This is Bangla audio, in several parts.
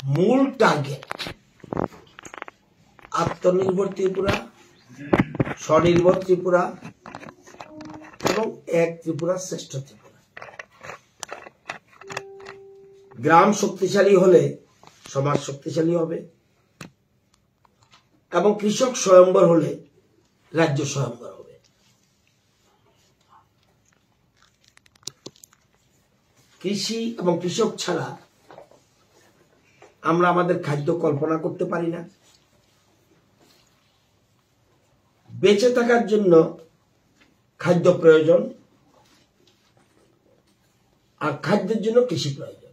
মূল টার্গেট আত্মনির্ভর ত্রিপুরা, স্বনির্ভর ত্রিপুরা এবং এক ত্রিপুরা শ্রেষ্ঠ ত্রিপুরা। গ্রাম শক্তিশালী হলে সমাজ শক্তিশালী হবে এবং কৃষক স্বয়ম্বর হলে রাজ্য স্বয়ম্বর হবে। কৃষি এবং কৃষক ছাড়া আমরা আমাদের খাদ্য কল্পনা করতে পারি না। বেঁচে থাকার জন্য খাদ্য প্রয়োজন, আর খাদ্যের জন্য কৃষি প্রয়োজন।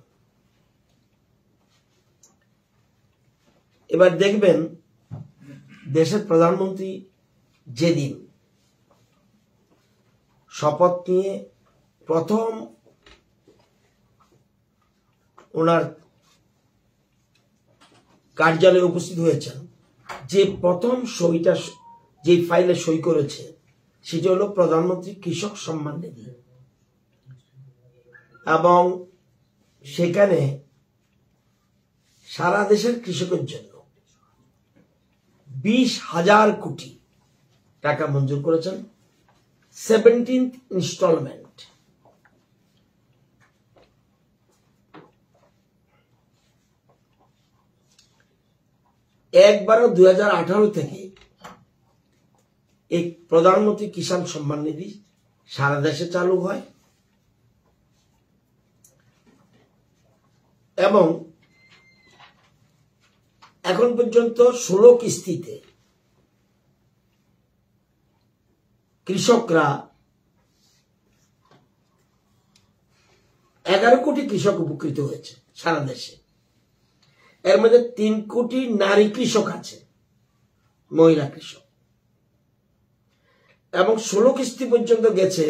এবার দেখবেন দেশের প্রধানমন্ত্রী যেদিন শপথ নিয়ে প্রথম ওনার কার্যালয়ে উপস্থিত হয়েছেন, যে প্রথম সইটা যে ফাইলে সই করেছে সেটা হলো প্রধানমন্ত্রী কৃষক সম্মান নিধি, এবং সেখানে সারা দেশের কৃষকের জন্য 20,000 কোটি টাকা মঞ্জুর করেছেন। 17th instalment. একবারও 2018 থেকে এই প্রধানমন্ত্রী কিষাণ সম্মান নিধি সারা দেশে চালু হয় এবং এখন পর্যন্ত 16 কিস্তিতে কৃষকরা 11 কোটি কৃষক উপকৃত হয়েছে সারা দেশে। এর মধ্যে 3 কোটি নারী কৃষক আছে, মহিলা কৃষক, এবং 16 কিস্তি পর্যন্ত গেছে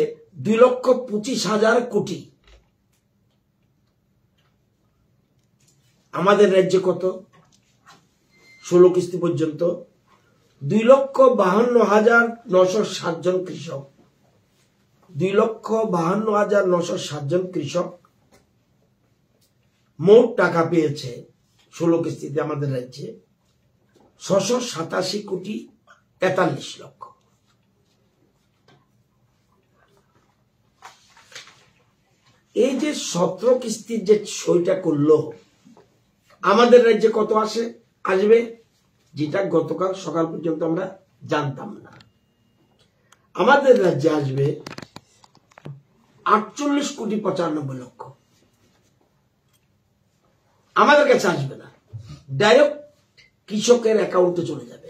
2,25,000 কোটি। আমাদের রাজ্যে কত? 16 কিস্তি পর্যন্ত 2,52,907 জন কৃষক, 2,52,907 জন কৃষক মোট টাকা পেয়েছে 16 কিস্তিতে আমাদের রাজ্যে 687 কোটি 43 লক্ষ। এই যে 17 কিস্তির যে সইটা করলো, আমাদের রাজ্যে কত আসবে যেটা গতকাল সকাল পর্যন্ত আমরা জানতাম না। আমাদের রাজ্যে আসবে 48 কোটি 95 লক্ষ। আমাদের কাছে আসবে না, ডাইরেক্ট কৃষকের অ্যাকাউন্টে চলে যাবে।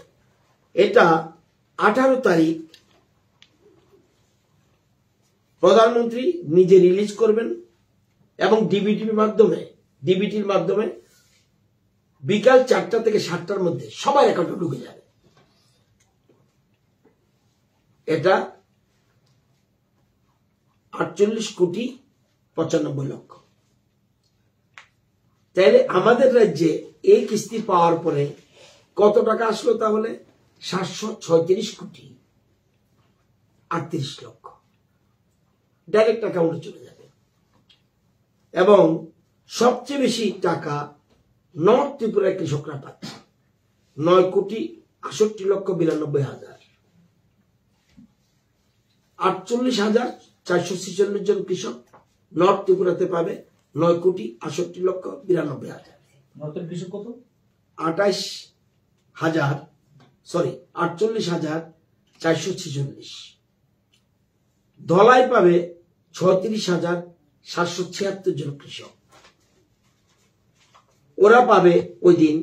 এটা 18 তারিখ প্রধানমন্ত্রী নিজে রিলিজ করবেন এবং ডিবিটির মাধ্যমে বিকাল 4টা থেকে 7টার মধ্যে সবার অ্যাকাউন্টে ঢুকে যাবে। এটা 48 কোটি 95 লক্ষ। তাইলে আমাদের রাজ্যে এই কিস্তি পাওয়ার পরে কত টাকা আসলো? তাহলে 736 কোটি 38 লক্ষ ডাইরেক্ট অ্যাকাউন্টে চলে যাবে। এবং সবচেয়ে বেশি টাকা নর্থ ত্রিপুরার কৃষকরা পাচ্ছে, 9 কোটি 68 লক্ষ 92 হাজার। 48,446 জন কৃষক নর্থ ত্রিপুরাতে পাবে 9 কোটি 68 লক্ষ 92 হাজার। নর্থের কৃষক কত? 48,446। ধলাই পাবে 36,776 জন কৃষক। ওরা পাবে ওই দিন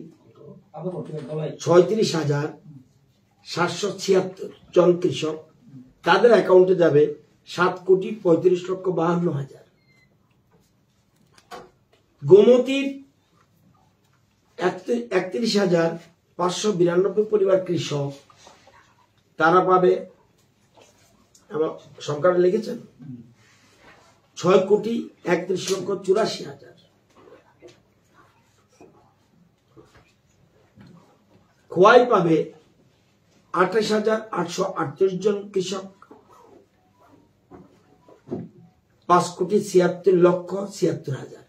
36,776 জন কৃষক। তাদের অ্যাকাউন্টে যাবে 7 কোটি 35 লক্ষ 52 হাজার। গোমতীর 31,592 পরিবার কৃষক, তারা পাবে, সংখ্যাটা লিখেছেন, 6 কোটি 31 লক্ষ 84 হাজার। খোয়াই পাবে 28,838 জন কৃষক, 5 কোটি 76 লক্ষ 76 হাজার।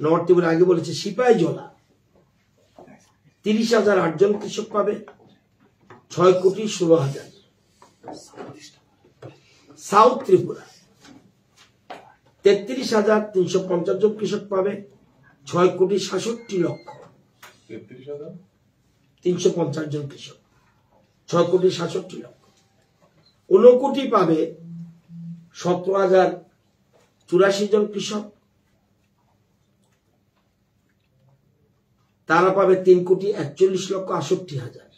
নর্থ ত্রিপুরা আগে বলেছে সিপাহীজলা 30,008 জন কৃষক পাবে 6,16,000। সাউথ ত্রিপুরা 33,350 জন কৃষক পাবে 6,67,00,000। 350 জন কৃষক 6,67,00,000। ঊনকোটি পাবে 17,084 জন কৃষক, তারা পাবে 3,41,68,000।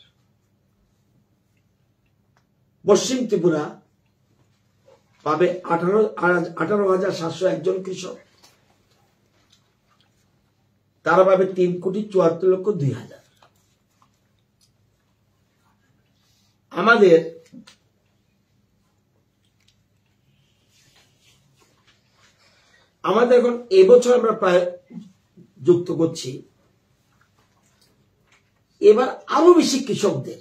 পশ্চিম ত্রিপুরা পাবে 18,701 জন কৃষক, তারা পাবে 3,74,02,000। আমাদের এখন এবছর আমরা প্রায় যুক্ত করছি, এবার আরো বেশি কৃষকদের,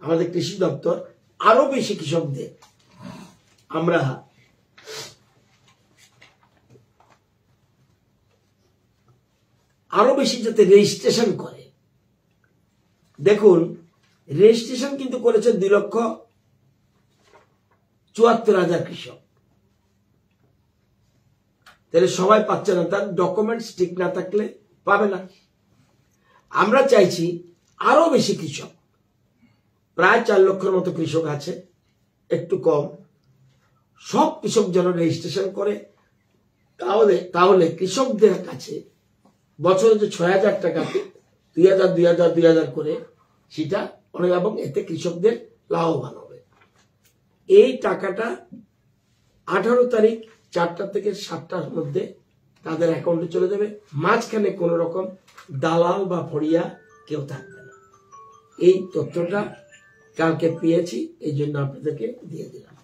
আমাদের কৃষি দপ্তর আরো বেশি কৃষকদের আমরা আরো বেশি যাতে রেজিস্ট্রেশন করে। দেখুন রেজিস্ট্রেশন কিন্তু করেছে 2,74,000 কৃষক, তাহলে সবাই পাচ্ছে না, তার ডকুমেন্টস ঠিক না থাকলে পাবে না। আমরা চাইছি আরো বেশি কৃষক, প্রায় 4 লক্ষের মতো কৃষক আছে, একটু কম, সব কৃষক যেন রেজিস্ট্রেশন করে। তাহলে কৃষকদের কাছে বছরে যে 6,000 টাকা 2,000 2,000 2,000 করে সেটা অনেক, এবং এতে কৃষকদের লাভবান হবে। এই টাকাটা 18 তারিখ 4টা থেকে 7টার মধ্যে তাদের অ্যাকাউন্টে চলে যাবে, মাঝখানে কোন রকম দালাল বা ফড়িয়া কেউ থাকবে না। এই তথ্যটা কালকে পেয়েছি, এই জন্য আপনাদেরকে দিয়ে দিলাম।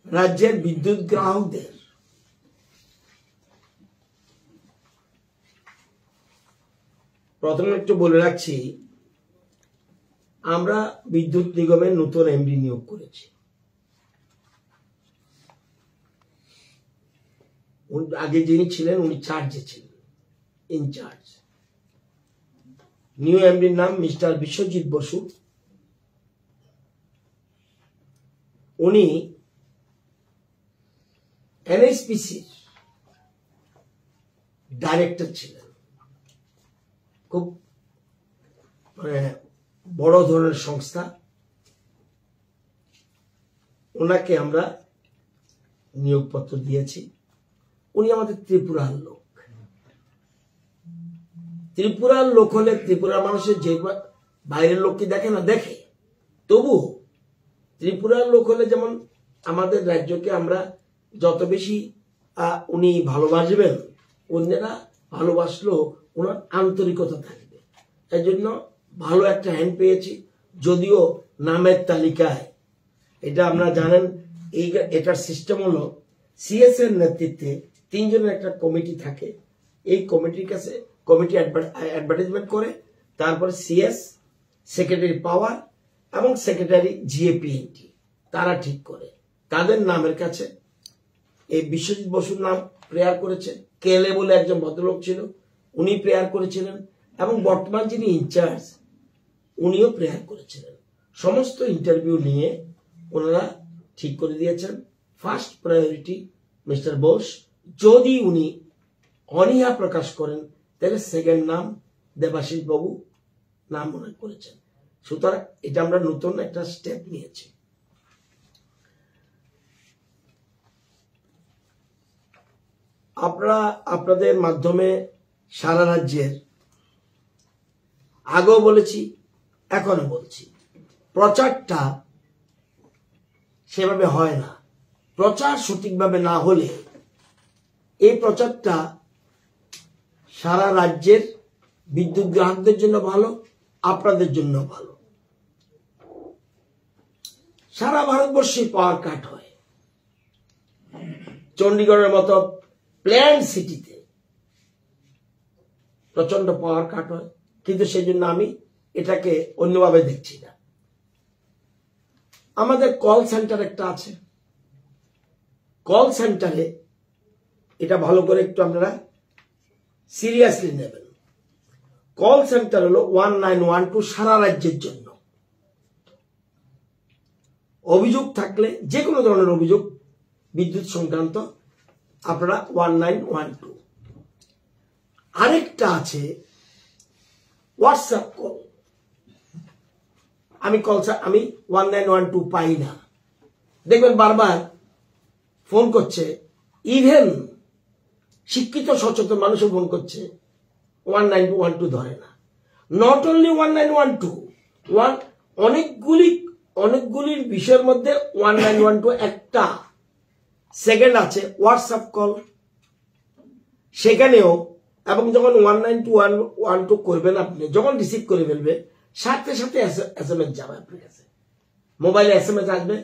রাজ্যের বিদ্যুৎ গ্রাহকদের প্রথমে একটু বলে রাখছি, আমরা বিদ্যুৎ নিগমের নতুন এমডি নিয়োগ করেছি। আগে যিনি ছিলেন উনি চার্জে ছিলেন, ইনচার্জ। নিউ এমডির নাম মিস্টার বিশ্বজিৎ বসু। উনি এনএসপিসির ডাইরেক্টর ছিলেন, খুব বড় ধরনের সংস্থা। ওনাকে আমরা নিয়োগপত্র দিয়েছি। উনি আমাদের ত্রিপুরার লোক। ত্রিপুরার লোক হলে ত্রিপুরার মানুষের যে বাইরের লোক কি দেখে না, দেখে, তবু ত্রিপুরার লোক হলে যেমন আমাদের রাজ্যকে আমরা যত বেশি উনি ভালোবাসবেন, অন্যেরা ভালোবাসলেও ওনার আন্তরিকতা থাকবে। এই জন্য ভালো একটা হ্যান্ড পেয়েছি। যদিও নামের তালিকায় এটা আপনারা জানেন, এটার সিস্টেম হলো সিএস এর নেতৃত্বে 3 জনের একটা কমিটি থাকে। এই কমিটির কাছে কমিটি অ্যাডভার্টাইজমেন্ট করে, তারপরে সিএস, সেক্রেটারি পাওয়ার এবং সেক্রেটারি জিএপিএনটি তারা ঠিক করে। তাদের নামের কাছে এই বিশ্বজিৎ বসুর নাম প্রেয়ার করেছে। কেলে বলে একজন ভদ্রলোক ছিল, উনি প্রেয়ার করেছিলেন, এবং বর্তমান যিনি ইনচার্জ উনিও প্রেয়ার করেছিলেন। সমস্ত ইন্টারভিউ নিয়ে ওনারা ঠিক করে দিয়েছেন ফার্স্ট প্রায়োরিটি মিস্টার বোস। যদি উনি অনীহা প্রকাশ করেন তাহলে সেকেন্ড নাম দেবাশিস বাবু নাম মনে করেছেন। সুতরাং এটা আমরা নতুন একটা স্টেপ নিয়েছি। আপনাদের মাধ্যমে সারা রাজ্যের, আগেও বলেছি এখনো বলছি, প্রচারটা সেভাবে হয় না। প্রচার সঠিকভাবে না হলে এই প্রচারটা সারা রাজ্যের বিদ্যুৎ গ্রাহকদের জন্য ভালো, আপনাদের জন্য ভালো। সারা ভারতবর্ষে পাওয়ার কাট হয়। চণ্ডীগড়ের মতো প্ল্যান সিটিতে প্রচন্ড পাওয়ার কাট হয়, কিন্তু সেই জন্য আমি এটাকে অন্যভাবে দেখছি না। আমাদের কল সেন্টার একটা আছে, কল সেন্টারে এটা ভালো করে একটু আপনারা সিরিয়াসলি নেবেন। কল সেন্টার হলো 1912 সারা রাজ্যের জন্য। অভিযোগ থাকলে, যে কোনো ধরনের অভিযোগ বিদ্যুৎ সংক্রান্ত, আপনারা 1912। আরেকটা আছে হোয়াটসঅ্যাপ কল। আমি 1912 পাই না, দেখবেন বারবার ফোন করছে, ইভেন শিক্ষিত সচেতন মানুষও ফোন করছে, 1912 ধরে না। নট অনলি 1912, অনেকগুলির বিষয়ের মধ্যে 1912 একটা। সেকেন্ড আছে হোয়াটসঅ্যাপ কল, সেখানেও, এবং যখন 1912 করবেন আপনি, যখন রিসিভ করে ফেলবে সাথে সাথে SMS যাবে আপনার কাছে, মোবাইলে SMS আসবে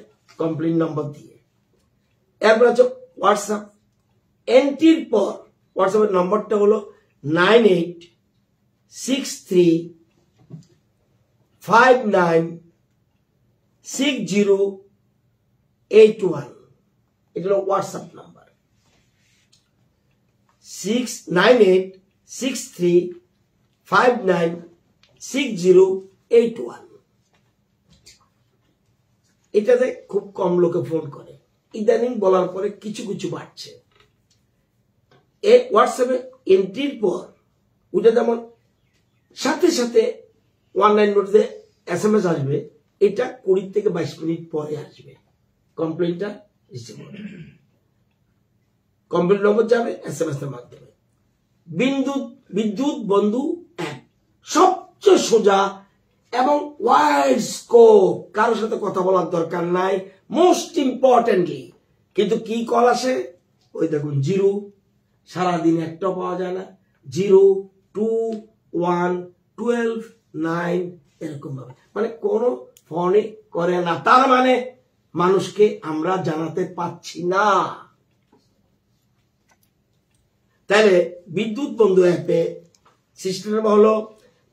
কমপ্লেইন নম্বর দিয়ে। এরপর আছে হোয়াটসঅ্যাপ। এন্ট্রির পর হোয়াটসঅ্যাপের নম্বরটা হলো 9863596081। এটা হলো হোয়াটসঅ্যাপ নাম্বার, 9863596081। এটাতে খুব কম লোকে ফোন করে, ইদানিং বলার পরে কিছু কিছু বাড়ছে। এই হোয়াটসঅ্যাপে এন্ট্রির পর ওটা যেমন সাথে সাথে 1912 SMS আসবে, এটা 20 থেকে 22 মিনিট পরে আসবে কমপ্লেইনটা রিসিভ হবে। কমপ্লেইন নম্বর যাবে SMS এর মাধ্যমে। বিদ্যুৎ বন্ধু অ্যাপ সবচেয়ে সোজা এবং ওয়াইড স্কোপ, কারোর সাথে কথা বলার দরকার নাই। মোস্ট ইম্পর্টেন্টলি কিন্তু কি কল আসে, ওই দেখুন 0, সারাদিন একটা পাওয়া যায় না, 0, 2, 1, 12, 9 এরকম ভাবে, মানে কোনো ফোনে করে না। তার মানে মানুষকে আমরা জানাতে পাচ্ছি না। তাহলে বিদ্যুৎ বন্ধু অ্যাপে সিস্টেম হলো,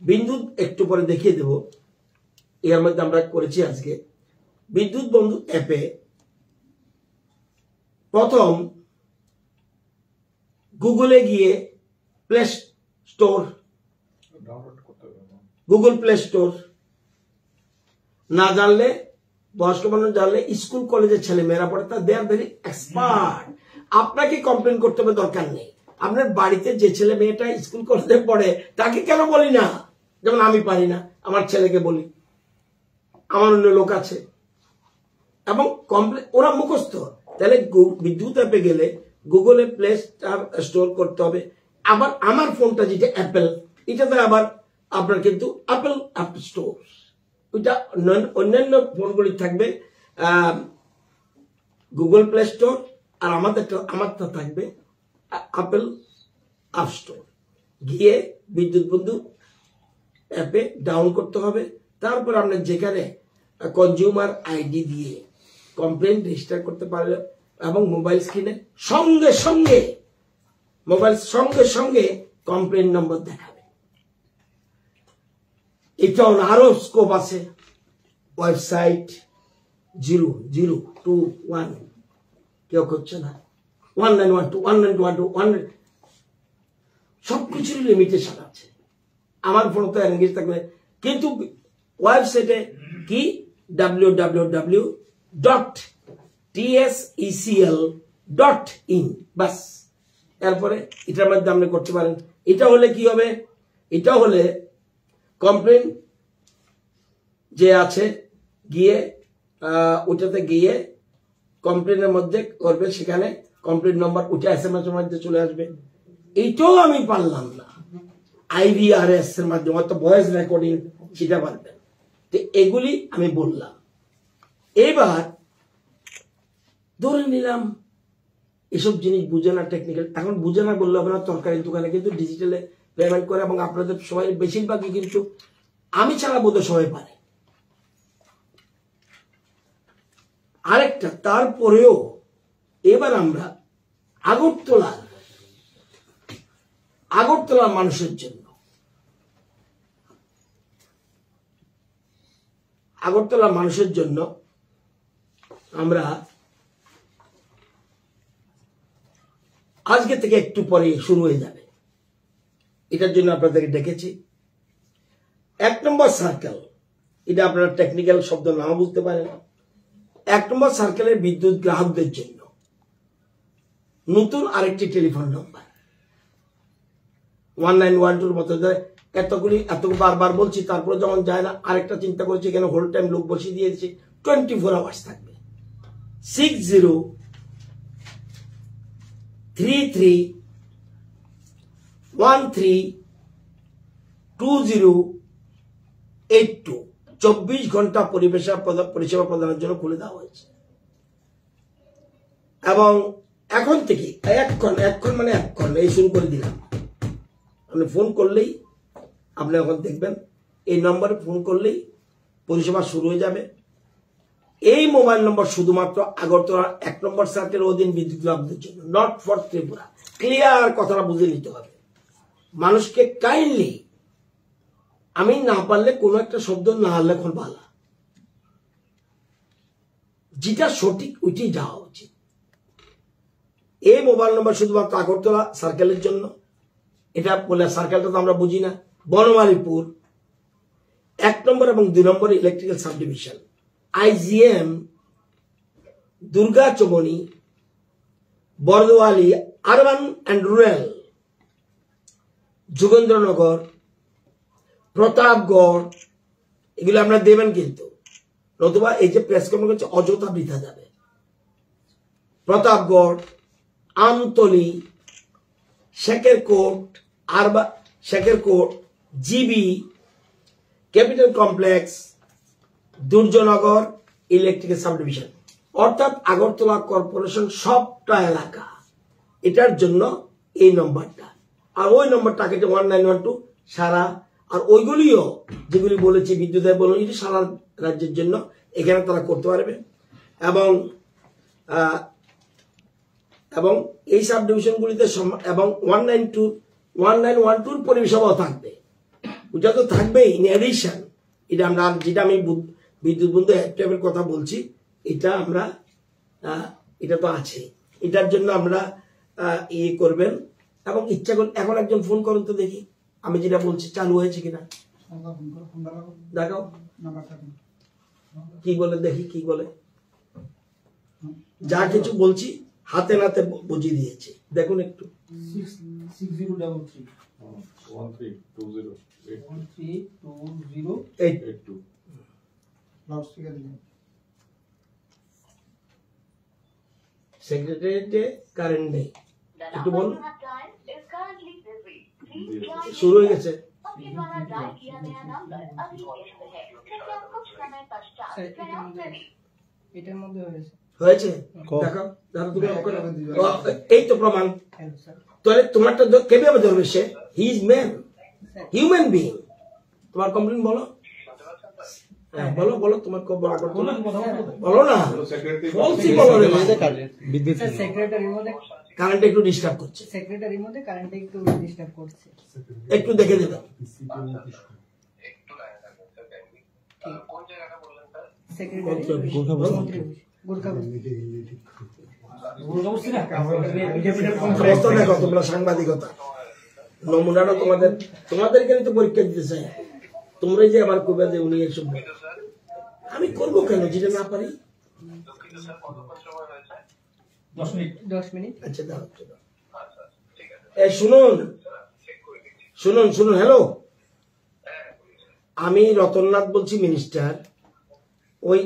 বিদ্যুৎ একটু পরে দেখিয়ে দেব, এর মধ্যে আমরা করেছি আজকে। বিদ্যুৎ বন্ধু অ্যাপে প্রথম গুগলে গিয়ে play store, Google play store না জানলে, বয়স্ক মানুষ জানলে, স্কুল কলেজের ছেলে মেয়েরা পড়ে, তা দে আর ভেরি এক্সপার্ট। আপনাকে কমপ্লেন করতে হবে দরকার নেই। আপনার বাড়িতে যে ছেলে মেয়েটা স্কুল কলেজে পড়ে তাকে কেন বলি না? যেমন আমি পারি না, আমার ছেলেকে বলি, আমার অন্য লোক আছে, এবং কমপ্লেন ওরা মুখস্থ। তাহলে বিদ্যুৎ অ্যাপে গেলে গুগলে প্লে স্টোর করতে হবে। আবার আমার ফোনটা যেটা অ্যাপেল, এটাতে আবার আপনার কিন্তু অ্যাপেল অ্যাপ স্টোর, ওইটা অন্যান্য ফোনগুলি থাকবে গুগল প্লে স্টোর, আর আমারটা থাকবে অ্যাপেল অ্যাপ স্টোর। গিয়ে বিদ্যুৎ বন্ধু অ্যাপে ডাউন করতে হবে। তারপর আপনার যেখানে কনজিউমার আইডি দিয়ে কমপ্লেন রেজিস্টার করতে পারলে, এবং মোবাইল স্ক্রিনে সঙ্গে সঙ্গে কমপ্লেন নম্বর দেখাবে। এটা আরো স্কোপ আছে। ওয়েবসাইট 0021 কেউ করছে না, 1912 সবকিছুর লিমিটেশন আছে। আমার ফোন তো এনগেজ থাকবে, কিন্তু ওয়েবসাইটে কি www.tsecl.in বাস। এরপরে এটার মধ্যে আপনি করতে পারেন। এটা হলে কি হবে, এটা হলে কমপ্লেন যে আছে গিয়ে ওটাতে গিয়ে কমপ্লেনের মধ্যে করবে, সেখানে কমপ্লেন নম্বর ওটা SMS এর মধ্যে চলে আসবে। এইটাও আমি পারলাম না, IVRS এর মাধ্যমে, অর্থাৎ ভয়েস রেকর্ডিং, সেটা পারবেন। তো এগুলি আমি বললাম। এবার ধরে নিলাম এসব জিনিস বুঝে না, টেকনিক্যাল, এখন বুঝে না বললে হবে না। তরকারি দোকানে কিন্তু ডিজিটালে পেমেন্ট করে, এবং আপনাদের সবাই বেশিরভাগই কিন্তু, আমি ছাড়া বোধহয় সবাই পারে। আরেকটা, তারপরেও এবার আমরা আগরতলার মানুষের জন্য, আমরা আজকে থেকে একটু পরে শুরু হয়ে যাবে, এটার জন্য আপনাদেরকে ডেকেছি। 1 নম্বর সার্কেল, এটা আপনারা টেকনিক্যাল শব্দ নাও বুঝতে পারেন। 1 নম্বর সার্কেলের বিদ্যুৎ গ্রাহকদের জন্য নতুন আরেকটি টেলিফোন নম্বর 1912 মতো, এত বারবার বলছি, তারপরে যখন যায় না আরেকটা চিন্তা করেছি, এখানে হোল টাইম লোক বসিয়ে দিয়েছি, 24 আওয়ার্স থাকবে। 6033132082, 24 ঘন্টা পরিষেবা প্রদানের জন্য খুলে দেওয়া হয়েছে। এবং এখন থেকে এক্ষণ এই শুরু করে দিলাম। আপনি ফোন করলেই, আপনি এখন দেখবেন এই নম্বরে ফোন করলেই পরিষেবা শুরু হয়ে যাবে। এই মোবাইল নম্বর শুধুমাত্র আগরতলা 1 নম্বর সার্কেল অধীন বিদ্যুৎ গ্রাহকদের জন্য, নট ফর ত্রিপুরা। ক্লিয়ার কথাটা বুঝে নিতে হবে। মানুষকে কাইন্ডলি, আমি না পারলে কোনো একটা শব্দ না হলে এখন ভালো, যেটা সঠিক ওইটি যাওয়া উচিত। এই মোবাইল নম্বর শুধুমাত্র আগরতলা সার্কেলের জন্য। এটা বলে সার্কেলটা তো আমরা বুঝি না। বনমালীপুর 1 নম্বর এবং 2 নম্বর electrical sub division, IGM, Durga Chowmuhani, Bardowali, urban and rural, Jogendranagar, Pratapgarh, এগুলো আপনারা দেবেন কিন্তু, নতুবা এই যে প্রেস কনফারেন্স করছে অযথা বৃথা যাবে। Pratapgarh, Amtali, Shekharkot, GB, capital complex, Durjoynagar electrical sub division, অর্থাৎ আগরতলা কর্পোরেশন সবটা এলাকা। এটার জন্য এই নম্বরটা, আর ওই নম্বরটাকে 1912 সারা, আর ওইগুলিও যেগুলি বলেছি বিদ্যুতের বলুন, এটি সারা রাজ্যের জন্য, এখানে তারা করতে পারবে। এবং এই সাব ডিভিশনগুলিতে এবং 1912 পরিষেবাও থাকবে, ওটা তো থাকবেই। ইন এডিশন, এটা আমরা যেটা আমি বিদ্যুৎ বন্ধু অ্যাপের কথা বলছি, এটা তো আছে। এটার জন্য আমরা ইয়ে করবেন, এবং ইচ্ছা করলে এখন একজন ফোন করুন তো দেখি আমি যেটা বলছি চালু হয়েছে কিনা, দেখাও কি বলে, দেখি কি বলে। যা কিছু বলছি হাতে নাতে বুঝিয়ে দিয়েছে, দেখুন একটু। 6033132082 সেক্রেটারিয়েটে কারেন্ট নেই, একটু বল। শুরু হয়ে গেছে। এটার মধ্যে হয়েছে, দেখাও, এই তো প্রমাণ। তাহলে তোমারটা কিভাবে ধরবে সে? He is man, human being. তোমার কমপ্লেন বলো, বলো তোমার বলো না, ফলসই বলো রে। সেক্রেটারির মধ্যে কারেন্ট একটু ডিস্টার্ব করছে, সেক্রেটারির মধ্যে কারেন্ট একটু ডিস্টার্ব করছে, একটু দেখে দেবেন। কোন জায়গাটা বললেন স্যার? সেক্রেটারি গোর্খা দেখো তোমরা সাংবাদিকতা নমুনাটা তোমাদেরকে তো পরীক্ষা দিতে চাই। তোমরা যে আবার কবে যে উনি এসব, আমি করবো কেন যেটা না পারি। 10 মিনিট। আচ্ছা দাও, শুনুন, হ্যালো, আমি রতননাথ বলছি, মিনিস্টার। ওই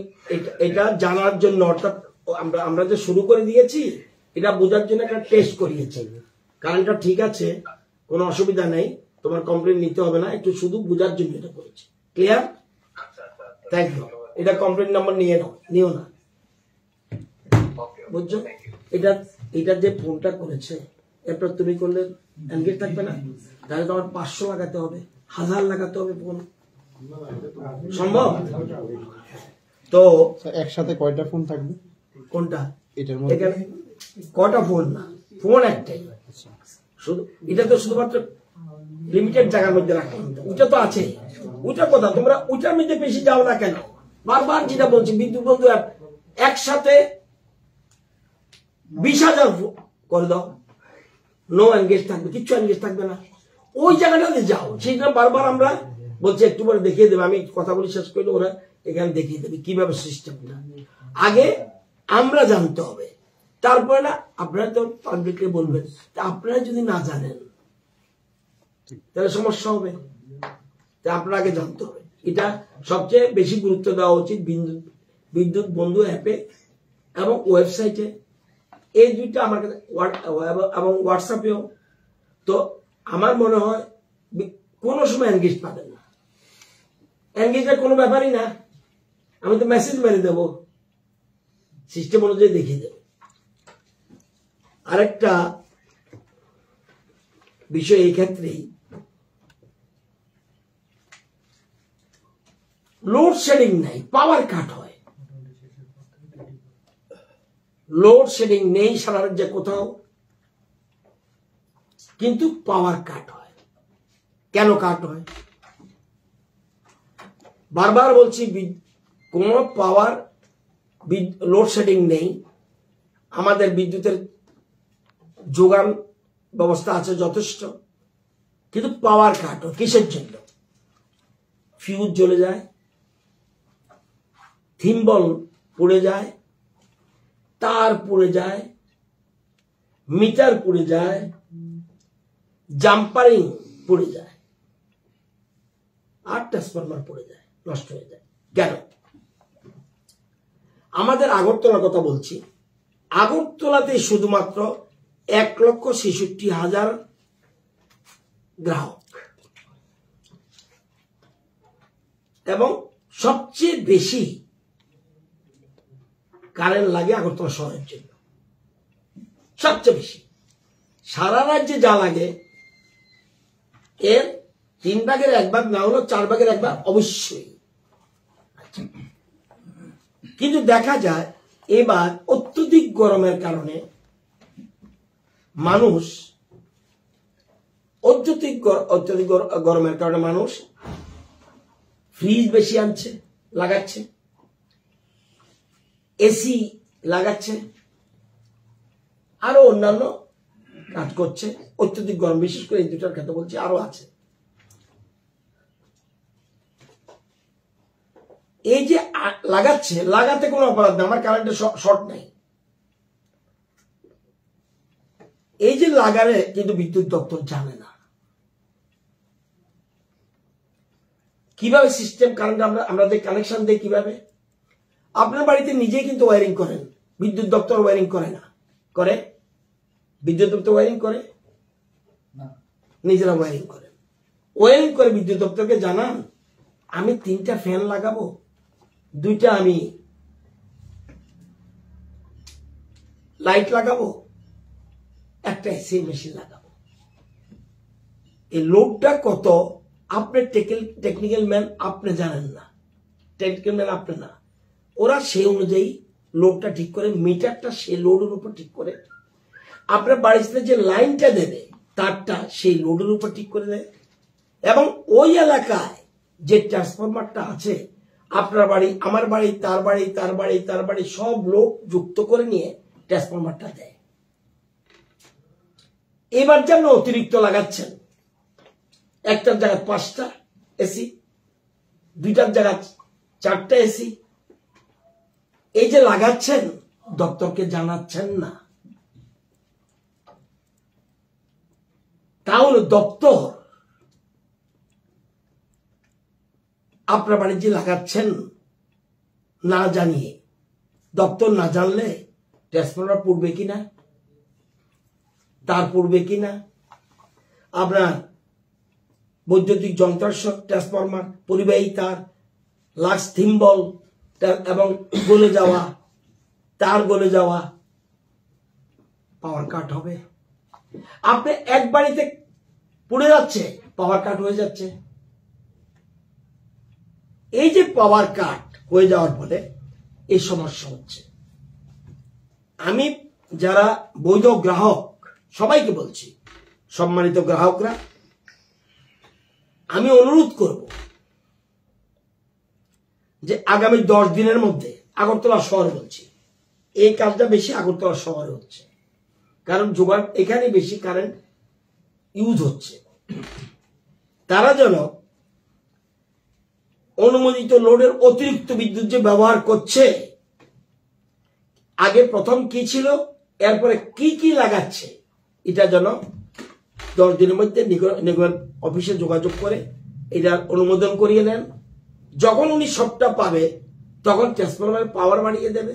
এটা জানার জন্য, অর্থাৎ আমরা যে শুরু করে দিয়েছি এটা বোঝার জন্য একটা টেস্ট করিয়েছি। কারেন্টটা ঠিক আছে, কোনো অসুবিধা নেই, তোমার কমপ্লেন নিতে হবে না, একটু শুধু বোঝার জন্য এটা করেছি। ক্লিয়ার? Thank you. এটা কমপ্লেন নাম্বার নিও না, বুঝছো? এটা যে ফোনটা করেছে, এরপর তুমি করলে এনগেজ থাকবে না, তাহলে তোমার 500 লাগাতে হবে, 1000 লাগাতে হবে ফোন, সম্ভব? তো একসাথে কয়টা ফোন থাকবে কোনটা এটার মধ্যে? এখানে কটা ফোন না, ফোন একটাই, শুধু এটা তো শুধুমাত্র লিমিটেড জায়গার মধ্যে রাখলাম, ওইটা তো আছে, ওইটার কথা তোমরা ওইটার মধ্যে বেশি যাও না কেন? বারবার যেটা বলছি, বিদ্যুৎ বন্ধু একসাথে 20,000 করে দাও, নো এনগেজ থাকবে, কিচ্ছু এনগেজ থাকবে না, ওই জায়গাটাতে যাও। সেটা বারবার আমরা বলছি একটু পরে দেখিয়ে দেবে, আমি কথা বলি শেষ করলে ওরা এখানে দেখিয়ে দেবে কিভাবে সিস্টেমটা। আগে আমরা জানতে হবে, তারপরে না আপনারা তো পাবলিককে বলবেন। আপনারা যদি না জানেন তাহলে সমস্যা হবে, তা আপনারা আগে জানতে হবে। এটা সবচেয়ে বেশি গুরুত্ব দেওয়া উচিত বিদ্যুৎ বন্ধু অ্যাপে এবং ওয়েবসাইটে, এই দুইটা আমার কাছে, এবং হোয়াটসঅ্যাপেও। তো আমার মনে হয় কোনো সময় এনগেজ পাবেন না, এনগেজের কোনো ব্যাপারই না, আমি তো মেসেজ মেরে দেবো, সিস্টেম অনুযায়ী দেখিয়ে দেব। আরেকটা বিষয় এই ক্ষেত্রেই, লোডশেডিং নাই, পাওয়ার কাট হয়। লোডশেডিং নেই সারা রাজ্যে কোথাও, কিন্তু পাওয়ার কাট হয়। কেন কাট হয়? বারবার বলছি, কোন পাওয়ার লোডশেডিং নেই, আমাদের বিদ্যুতের যোগান ব্যবস্থা আছে যথেষ্ট, কিন্তু পাওয়ার কাট হয়। কিসের জন্য? ফিউজ জ্বলে যায়, থিম্বল পুড়ে যায়, তার পুড়ে যায়, মিটার পুড়ে যায়, জাম্পারিং পুড়ে যায়, আর ট্রান্সফরমার পুড়ে যায়, নষ্ট হয়ে যায়। কেন? আমাদের আগরতলার কথা বলছি, আগরতলাতে শুধুমাত্র 1,66,000 গ্রাহক, এবং সবচেয়ে বেশি কারেন্ট লাগে আগরতলা শহরের জন্য, সবচেয়ে বেশি। সারা রাজ্যে যা লাগে এর 3 ভাগের 1 ভাগ না হলো 4 ভাগের 1 ভাগ অবশ্যই। কিন্তু দেখা যায় এবার অত্যধিক গরমের কারণে মানুষ, অত্যধিক গরমের কারণে মানুষ ফ্রিজ বেশি আনছে, লাগাচ্ছে, এসি লাগাচ্ছে, আরো অন্যান্য কাজ করছে। অত্যধিক গরম, বিশেষ করে এই দুটার ক্ষেত্রে বলছি, আরো আছে। এই যে লাগাচ্ছে, লাগাতে কোনো অপরাধ না, আমার কারেন্টে শর্ট নাই, এই যে লাগালে কিন্তু বিদ্যুৎ দপ্তর জানে না কিভাবে সিস্টেম কারেন্ট আমরা যে কানেকশন দেই কিভাবে। আপনার বাড়িতে নিজেই কিন্তু ওয়ারিং করেন, বিদ্যুৎ দপ্তর ওয়ারিং করে না, করে? বিদ্যুৎ দপ্তর ওয়ারিং করে? নিজেরা ওয়ারিং করেন। ওয়ারিং করে বিদ্যুৎ দপ্তরকে জানান, আমি 3টা ফ্যান লাগাবো, 2টা আমি লাইট লাগাবো, একটা এসি মেশিন লাগাবো। এই লোডটা কত আপনি টেকনিক্যাল ম্যান আপনি জানেন না, টেকনিক্যাল ম্যান আপনি না, ওরা সেই অনুযায়ী লোডটা ঠিক করে, মিটারটা সেই লোডের উপর ঠিক করে, আপনার বাড়িতে যে লাইনটা দেবে তারটা সেই লোডের উপর ঠিক করে দেয়, এবং ওই এলাকায় যে ট্রান্সফরমারটা আছে, আপনার বাড়ি, আমার বাড়ি, তার বাড়ি, তার বাড়ি, তার বাড়ি, সব লোক যুক্ত করে নিয়ে ট্রান্সফরমারটা দেয়। এবার যেন অতিরিক্ত লাগাচ্ছেন, একটার জায়গায় 5টা এসি, 2টার জায়গায় 4টা এসি, এই যে লাগাচ্ছেন দপ্তরকে জানাচ্ছেন না, তাহলে দপ্তর আপনার বাড়ি যে লাগাচ্ছেন না জানিয়ে, দপ্তর না জানলে ট্রান্সফরমার পুড়বে কিনা, তার পুড়বে কিনা, আপনার বৈদ্যুতিক যন্ত্রাংশ, ট্রান্সফরমার, পরিবাহী তার, লাক্স থিম্বল এবং গলে যাওয়া তার, গলে যাওয়া, পাওয়ার কাট হবে। আপনি এক বাড়িতে পুড়ে যাচ্ছে, পাওয়ার কাট হয়ে যাচ্ছে। এই যে পাওয়ার কাট হয়ে যাওয়ার ফলে এই সমস্যা হচ্ছে। আমি যারা বৈধ গ্রাহক সবাইকে বলছি, সম্মানিত গ্রাহকরা, আমি অনুরোধ করব যে আগামী 10 দিনের মধ্যে আগরতলা শহর বলছি, এই কাজটা বেশি আগরতলা শহরে হচ্ছে, কারণ যোগান এখানে বেশি কারেন্ট ইউজ হচ্ছে। তারা যেন অনুমোদিত লোডের অতিরিক্ত বিদ্যুৎ যে ব্যবহার করছে, আগে প্রথম কি ছিল, এরপরে কি কি লাগাচ্ছে, এটা যেন 10 দিনের মধ্যে নিগমের অফিসে যোগাযোগ করে এটা অনুমোদন করিয়ে নেন। যখন উনি সবটা পাবে তখন ট্রান্সফরমারের পাওয়ার বাড়িয়ে দেবে,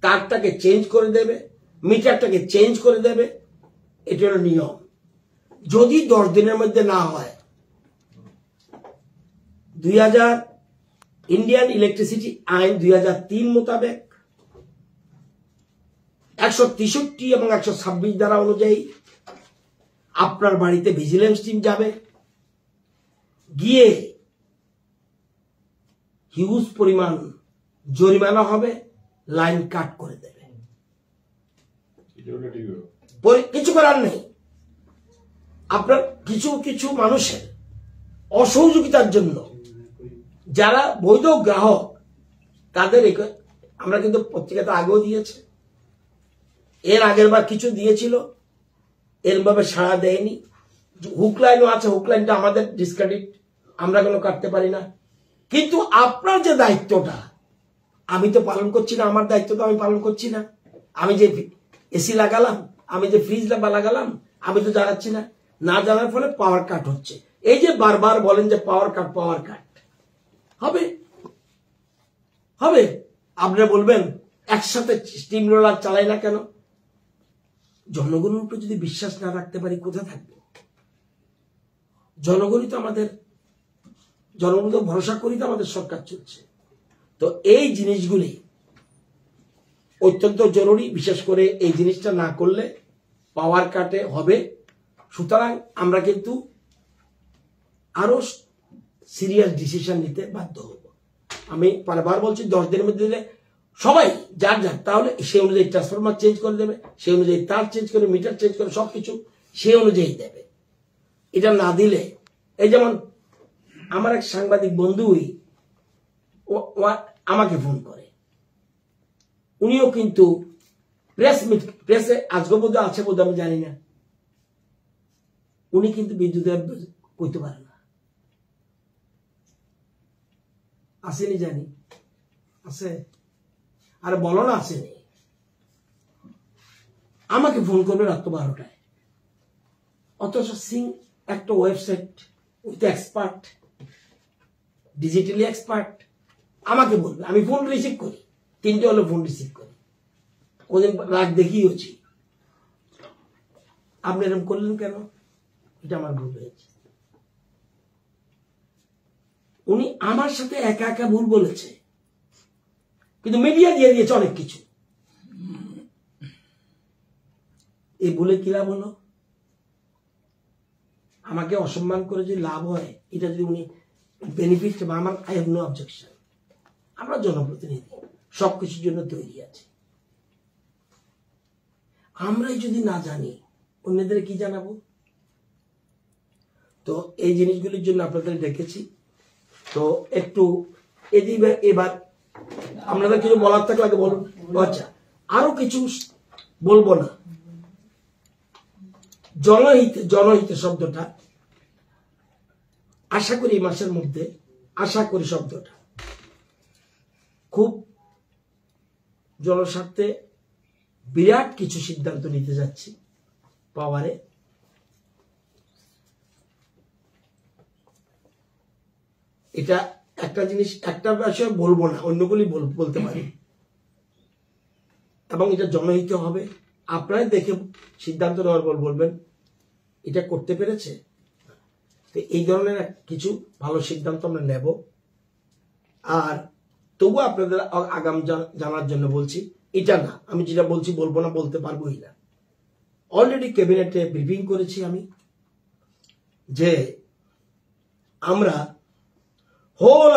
তারটাকে চেঞ্জ করে দেবে, মিটারটাকে চেঞ্জ করে দেবে। এটা হলো নিয়ম। যদি 10 দিনের মধ্যে না হয়, 2000 ইন্ডিয়ান ইলেকট্রিসিটি আইন 2003 মোতাবেক 163 এবং 126 ধারা অনুযায়ী আপনার বাড়িতে ভিজিলেন্স টিম যাবে, গিয়ে হিউজ পরিমাণ জরিমানা হবে, লাইন কাট করে দেবে। কিছু করার নেই। আপনার কিছু কিছু মানুষের অসহযোগিতার জন্য যারা বৈধ গ্রাহক তাদের আমরা কিন্তু পত্রিকাতে আগেও দিয়েছে, এর আগের বার কিছু দিয়েছিল, এরভাবে সাড়া দেয়নি। হুক লাইনও আছে, হুক লাইনটা আমাদের ডিসক্রেডিট, আমরা কোনো কাটতে পারি না। কিন্তু আপনার যে দায়িত্বটা আমি তো পালন করছি না, আমার দায়িত্ব তো আমি পালন করছি না। আমি যে এসি লাগালাম, আমি যে ফ্রিজ লাগালাম, আমি তো জানাচ্ছি না। না জানার ফলে পাওয়ার কাট হচ্ছে। এই যে বারবার বলেন যে পাওয়ার কাট হবে হবে, আপনারা বলবেন একসাথে স্টিম রোলার চালাই না কেন? জনগণের উপরে যদি বিশ্বাস না রাখতে পারি কোথায় থাকবো? জনগণই তো আমাদের, জনগণ তো ভরসা করি তো আমাদের সরকার চলছে। তো এই জিনিসগুলি অত্যন্ত জরুরি, বিশেষ করে এই জিনিসটা না করলে পাওয়ার কাটে হবে। সুতরাং আমরা কিন্তু আরো সিরিয়াস ডিসিশন নিতে বাধ্য হব। আমি বারবার বলছি 10 দিনের মধ্যে দিলে সবাই যার তাহলে সেই অনুযায়ী ট্রান্সফরমার চেঞ্জ করে দেবে, সেই অনুযায়ী তার চেঞ্জ করে, মিটার চেঞ্জ করে, সবকিছু সেই অনুযায়ী দেবে। এটা না দিলে, এই যেমন আমার এক সাংবাদিক বন্ধুই আমাকে ফোন করে, উনিও কিন্তু প্রেসে আজকে বোধহয় আছে বোধ আমি জানি না, উনি কিন্তু বিদ্যুতের করতে পারে না। আসেনি জানি, আছে, আর বলো না আসেনি। আমাকে ফোন করবে রাত 12টায়, অথচ সিং একটা website with expert, digitally expert, আমাকে বলবে। আমি ফোন রিসিভ করি, 3টে হলে ফোন রিসিভ করি, ওদের রাগ দেখিয়েছি। আপনি এরকম করলেন কেন? এটা আমার ভুল হয়েছে। উনি আমার সাথে একা একা ভুল বলেছে, কিন্তু মিডিয়া দিয়ে দিয়েছে অনেক কিছু। এই ভুলে কি লাভ হলো? আমাকে অসম্মান করে যদি লাভ হয়, এটা যদি উনি বেনিফিট, আমার আই হ্যাভ নো অবজেকশন। আমরা জনপ্রতিনিধি, সবকিছুর জন্য তৈরি আছি। আমরাই যদি না জানি, অন্যদের কি জানাবো? তো এই জিনিসগুলির জন্য আপনাদের ডেকেছি। তো একটু এবার আপনাদের কিছু বলার থাকলে আগে বলুন। আচ্ছা, আরো কিছু বলবো না। জনহিতে শব্দটা আশা করি এই মাসের মধ্যে, আশা করি শব্দটা খুব জনস্বার্থে বিরাট কিছু সিদ্ধান্ত নিতে যাচ্ছি পাওয়ারে। এটা একটা জিনিস, একটা বিষয় বলবো না, অন্যগুলি বলতে পারি, এবং এটা জনহিত হবে। আপনারা দেখে সিদ্ধান্ত নেওয়ার পর বলবেন এটা করতে পেরেছে। তো এই ধরনের কিছু ভালো সিদ্ধান্ত আমরা নেব। আর তবু আপনাদের আগাম জানার জন্য বলছি, এটা না, আমি যেটা বলছি বলবো না, বলতে পারবোই না। অলরেডি ক্যাবিনেটে ব্রিফিং করেছি আমি, যে আমরা whole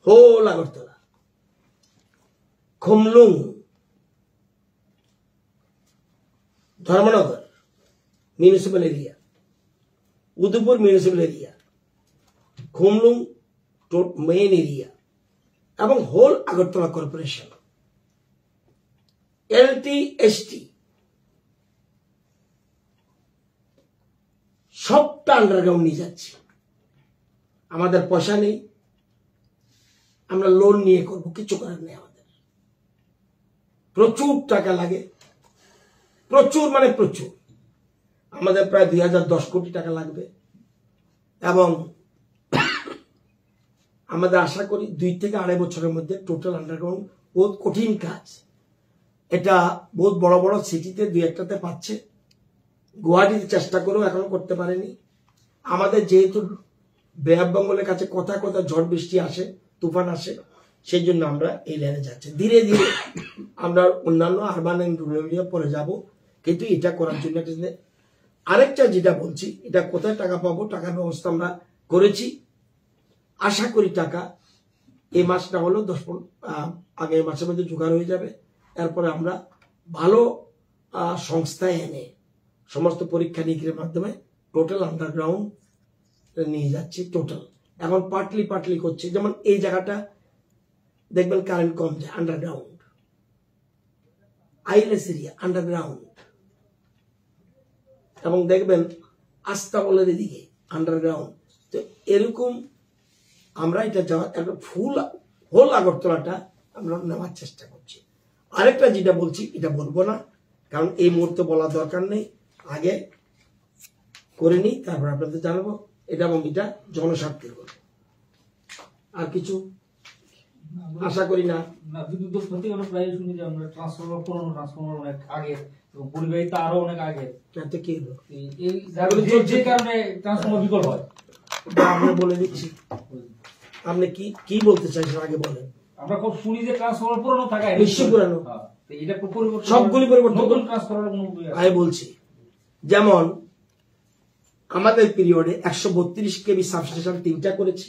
whole Agartala, Khumulwng, Dharmanagar municipal area, Udaipur municipal area, Khumulwng main area এবং whole Agartala corporation, LT ST সবটা আন্ডারগ্রাউন্ড নিয়ে যাচ্ছি। আমাদের পয়সা নেই, আমরা লোন নিয়ে করবো, কিছু করার নেই। আমাদের প্রচুর টাকা লাগে, প্রচুর মানে প্রচুর। আমাদের প্রায় 2010 কোটি টাকা লাগবে এবং আমাদের আশা করি 2 থেকে 2.5 বছরের মধ্যে টোটাল আন্ডারগ্রাউন্ড। বহুত কঠিন কাজ এটা, বহুত বড় বড় সিটিতে 2-1টাতে পাচ্ছে, গুয়াহাটিতে চেষ্টা করেও এখনো করতে পারেনি। আমাদের যেহেতু বে অফ বেঙ্গলের কাছে কথা কথা ঝড় বৃষ্টি আসে, তুফান আসে, সেই জন্য আমরা এই লাইনে যাচ্ছি। ধীরে ধীরে আমরা অন্যান্য আরবান এন্ড রুরাল এরিয়া পরে যাব, কিন্তু এটা করার জন্য আরেকটা যেটা বলছি, এটা কোথায় টাকা পাবো, টাকার ব্যবস্থা আমরা করেছি। আশা করি টাকা এই মাসটা হলো 10 আগে মাসের মধ্যে জোগাড় হয়ে যাবে। এরপরে আমরা ভালো সংস্থায় এনে সমস্ত পরীক্ষা নিরীক্ষার মাধ্যমে টোটাল আন্ডারগ্রাউন্ড নিয়ে যাচ্ছি। টোটাল এখন পার্টলি করছে। যেমন এই জায়গাটা দেখবেন কারেন্ট কম যায়, আন্ডারগ্রাউন্ড। আইলেস এরিয়া আন্ডারগ্রাউন্ড, এবং দেখবেন আস্তাবলের দিকে আন্ডারগ্রাউন্ড। তো এরকম আমরা এটা যাওয়া একটা ফুল হোল আগরতলাটা আমরা নেওয়ার চেষ্টা করছি। আরেকটা যেটা বলছি এটা বলবো না, কারণ এই মুহূর্তে বলা দরকার নেই, আগে করে নিই, তারপর আপনাদের জানাবো। এটা এবং এটা জনস্বার্থের বলবো, আর কিছু আশা করি না। বিদ্যুৎ দপ্তর আমরা প্রায় শুনি যে আমরা ট্রান্সফরমার অনেক আগে এবং পরিবাহিত আরো অনেক আগে, তাতে কি হলো এই যে কারণে ট্রান্সফরমার বিকল হয়। আমরা বলে দিচ্ছি, আপনি কি কি বলতে চাইছেন আগে বলেন। আমরা খুব শুনি যে ট্রান্সফরমার পুরনো থাকে, নিশ্চয় পুরানো, এটা পরিবর্তন, সবগুলি পরিবর্তন। ট্রান্সফরমার আমি বলছি, যেমন আমাদের পিরিয়ডে 132 কেবি সাবস্টেশন 3টা করেছি,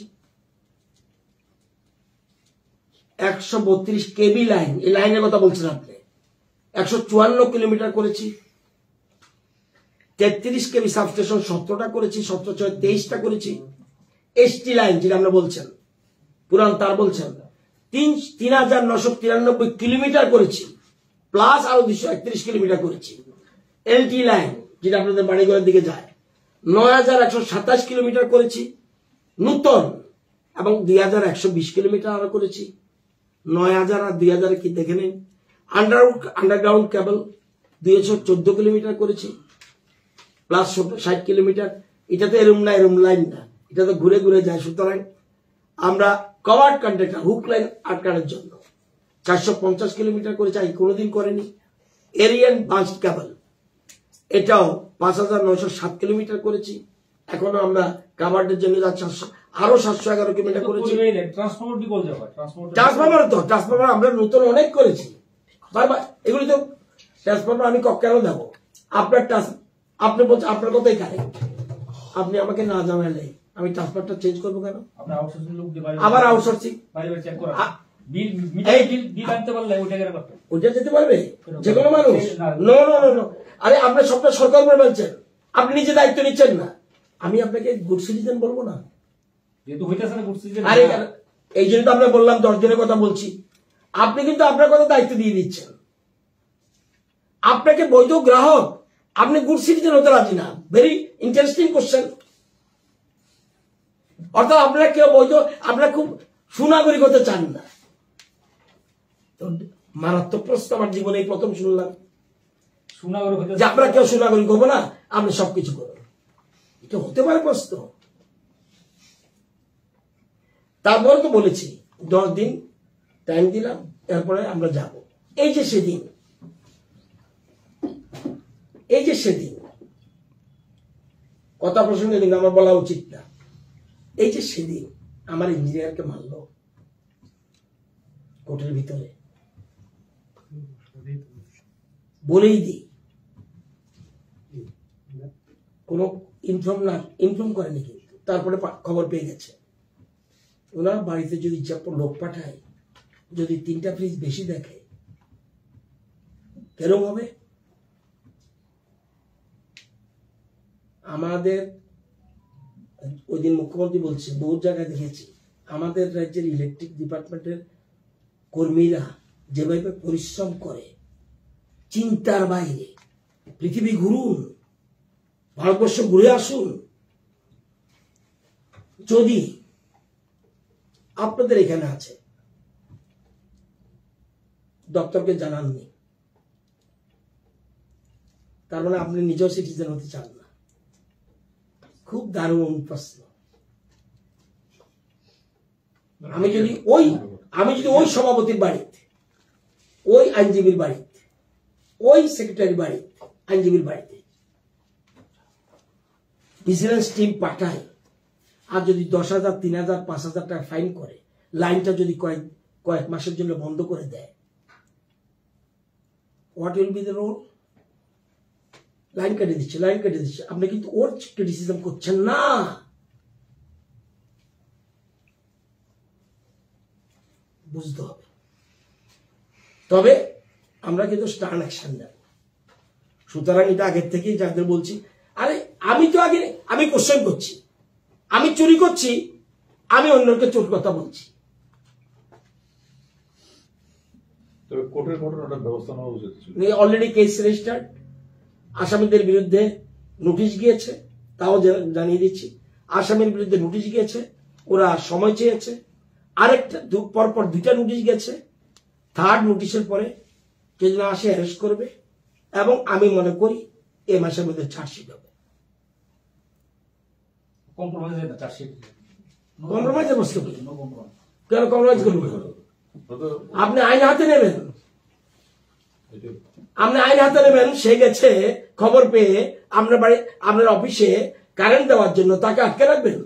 132 কেবি লাইন, এই লাইনের কথা বলছেন আপনি, 154 কিলোমিটার করেছি। 33 কেবি সাবস্টেশন 17টা করেছি, 17-23টা করেছি। এসটি লাইন যেটা আমরা বলছেন, পুরান তার বলছেন, 3993 কিলোমিটার করেছি, প্লাস আরো 231 কিলোমিটার করেছি। এলটি লাইন যেটা আপনাদের বাড়িঘরের দিকে যায়, 9127 কিলোমিটার করেছি নূতন, এবং 2120 কিলোমিটার আরো করেছি। 9000 আর 2000 কি দেখে নিন। আন্ডারগ্রাউন্ড কেবল 214 কিলোমিটার করেছি, প্লাস 60 কিলোমিটার। এটা তো এরম লাইন না, এটা তো ঘুরে ঘুরে যায়। সুতরাং আমরা কভার্ড কন্ট্রাক্টর হুক লাইন আটকানোর জন্য 450 কিলোমিটার করেছি, আগে কোনোদিন করেনি। এরিয়ান বাঞ্চ কেবল এটাও 5907 কিলোমিটার করেছি। এখনো আমরা কাভার্ডের জন্য আরো 711 কিলোমিটার করেছি। ট্রান্সফরমার আমরা নতুন অনেক করেছি, এগুলি তো ট্রান্সফরমার আমি কেন দেবো? আপনি বলছেন আপনার কথাই কারেক্ট, আপনি আমাকে না জানালে আমি ট্রান্সফারটা চেঞ্জ করবো কেন? আবার আউটসোর্সিং ওইটা যেতে পারবে যে কোনো মানুষ? নো নো নো নো, আরে আপনি সবটা সরকার করে বলছেন, আপনি নিজে দায়িত্ব নিচ্ছেন না। আমি আপনাকে গুড সিটিজেন বলবো না, আরে এই জন্য তো আমরা বললাম 10 দিনের কথা বলছি। আপনি কিন্তু আপনার কথা দায়িত্ব দিয়ে দিচ্ছেন, আপনাকে বৈধ গ্রাহক, আপনি গুড সিটিজেন হতে রাজি না। Very interesting question. অর্থাৎ আপনারা কেউ বৈধ, আপনারা খুব সুনাগরিক হতে চান না। মারাত্মক প্রশ্ন আমার জীবনে এই প্রথম শুনলাম যে আপনারা কেউ সুনাগরিক হবো না, আপনি সবকিছু করুন। এটা হতে পারে প্রশ্ন? তারপরে তো বলেছি 10 দিন টাইম দিলাম, এরপরে আমরা যাব। এই যে সেদিন কথা প্রসঙ্গে কিন্তু আমার বলা উচিত না, এই যে সেদিন আমার ইঞ্জিনিয়ারকে মারল কোর্টের ভিতরে, বলেই দিই কোন ইনফর্ম করেনি, কিন্তু তারপরে খবর পেয়ে গেছে। ওনার বাড়িতে যদি লোক পাঠায়, যদি 3টা ফ্রিজ বেশি দেখে, কেরম হবে? আমাদের ওই দিন মুখ্যমন্ত্রী বলছে, বহু জায়গায় দেখেছি আমাদের রাজ্যের ইলেকট্রিক ডিপার্টমেন্টের কর্মীরা যেভাবে পরিশ্রম করে, চিন্তার বাইরে। পৃথিবী ঘুরুন, ভারতবর্ষ ঘুরে আসুন। যদি আপনাদের এখানে আছে, দপ্তরকে জানাননি, তার মানে আপনি নিজেও সিটিজেন হতে চান না। খুব দারুণ প্রশ্ন। আমি যদি ওই সভাপতির বাড়িতে, ওই আইনজীবীর বাড়িতে, ওই সেক্রেটারির বাড়িতে, আইনজীবীর বাড়িতে ভিজিলেন্স টিম পাঠাই, আর যদি 10,000, 3,000, 5,000 টাকা ফাইন করে, লাইনটা যদি কয়েক মাসের জন্য বন্ধ করে দেয়, what will be the role? Line কেটে দিচ্ছে। আপনি কিন্তু ওর ক্রিটিসিজম করছেন না। বুঝতে হবে। তবে আমরা কিন্তু স্টার্ন অ্যাকশন নেব। সুতরাং এটা আগের থেকেই যাদের বলছি, আরে আমি কোশ্চেন করছি, আমি চুরি করছি, আমি অন্যকে চোর কথা বলছি। তবে কোর্টের ঘটনাটা ব্যবস্থা নেওয়া উচিত ছিল। অলরেডি কেস রেজিস্টার্ড, আসামিদের বিরুদ্ধে নোটিশ গিয়েছে, তাও জানিয়ে দিচ্ছি। আসামির বিরুদ্ধে নোটিশ গিয়েছে, ওরা সময় চেয়েছে। আরেকটা পরপর 2টা নোটিশ গেছে। 3rd নোটিশের পরে কেউ না আসে অ্যারেস্ট করবে, এবং আমি মনে করি এই মাসের মধ্যে চার্জশিট হবে। কম্প্রোমাইজের বস্তু কেন কম্প্রোমাইজ করবেন? আপনি আইন হাতে নেবেন, সে গেছে খবর পেয়ে আপনার অফিসে কারেন্ট দেওয়ার জন্য, তাকে আটকে রাখবেন?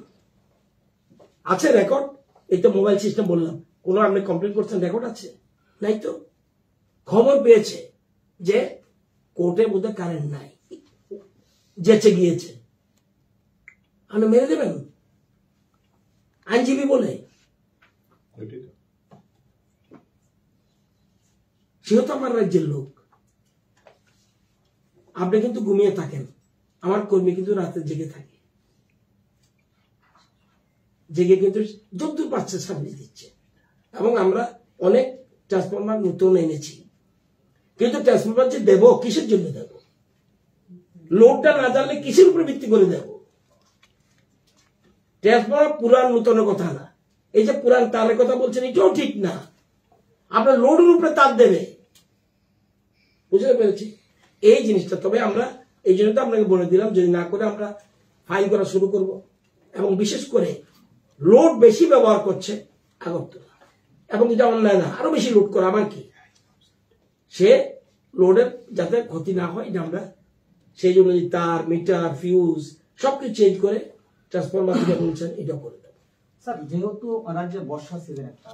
আছে রেকর্ড? এই তো মোবাইল সিস্টেম বললাম, কোন আপনি কমপ্লেন করছেন, রেকর্ড আছে? নাই তো। খবর পেয়েছে যে কোর্টে বোধহয় কারেন্ট নাই, যেচে গিয়েছে, আপনি মেরে দেবেন আইনজীবী বলে? সেও তো আমার রাজ্যের লোক। আপনি কিন্তু ঘুমিয়ে থাকেন, আমার কর্মী কিন্তু রাতে জেগে থাকে, জেগে কিন্তু যতদূর পাচ্ছে সার্ভিস দিচ্ছে। এবং আমরা অনেক ট্রান্সফরমার নতুন এনেছি, কিন্তু ট্রান্সফরমার যে দেবো, কিসের জন্য দেব? লোডটা না জানলে কিসের উপরে ভিত্তি করে দেব? ট্রান্সফরমার পুরান নতুনের কথা না। এই যে পুরান তারের কথা বলছেন, এটাও ঠিক না। আপনার লোডের উপরে তার দেবে, বুঝতে পেরেছি এই জিনিসটা। তবে আমরা এই জন্য তো আপনাকে বলে দিলাম, যদি না করে আমরা ফাইন করা শুরু করব। এবং বিশেষ করে লোড বেশি ব্যবহার করছে আগরতলা, এবং এটা অন্যায় না, আরো বেশি লোড করা, আমার কি সে লোডের যাতে ক্ষতি না হয়, এটা আমরা সেই জন্য তার, মিটার, ফিউজ সবকিছু চেঞ্জ করে ট্রান্সফরমার যেটা বলছেন এটা করে দেবো। স্যার, যেহেতু রাজ্যে বর্ষা সিজন একটা,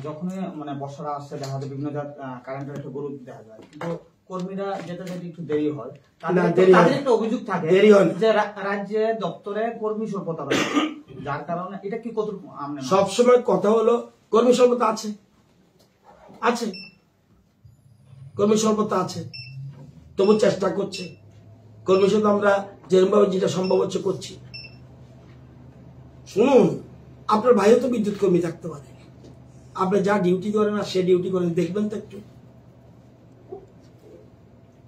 যখনই মানে বর্ষাটা আসছে, দেখা যায় বিভিন্ন কারেন্টের একটা গরু দেখা যায়, কিন্তু কর্মীরা যেতে যেতে একটু দেরি হয়। তাদের একটা অভিযোগ থাকে যে রাজ্যে দপ্তরে কর্মী স্বল্পতা রয়েছে, যার কারণে এটা কি কতটুকু? সবসময় কথা হলো কর্মী স্বল্পতা আছে, কর্মী স্বল্পতা আছে, তবু চেষ্টা করছে কর্মী স্বল্পতা আমরা যেরকম ভাবে যেটা সম্ভব হচ্ছে করছি। শুনুন, আপনার ভাইও তো বিদ্যুৎ কর্মী থাকতে পারে, আপনি যা ডিউটি করেন আর সে ডিউটি করেন, দেখবেন তো একটু।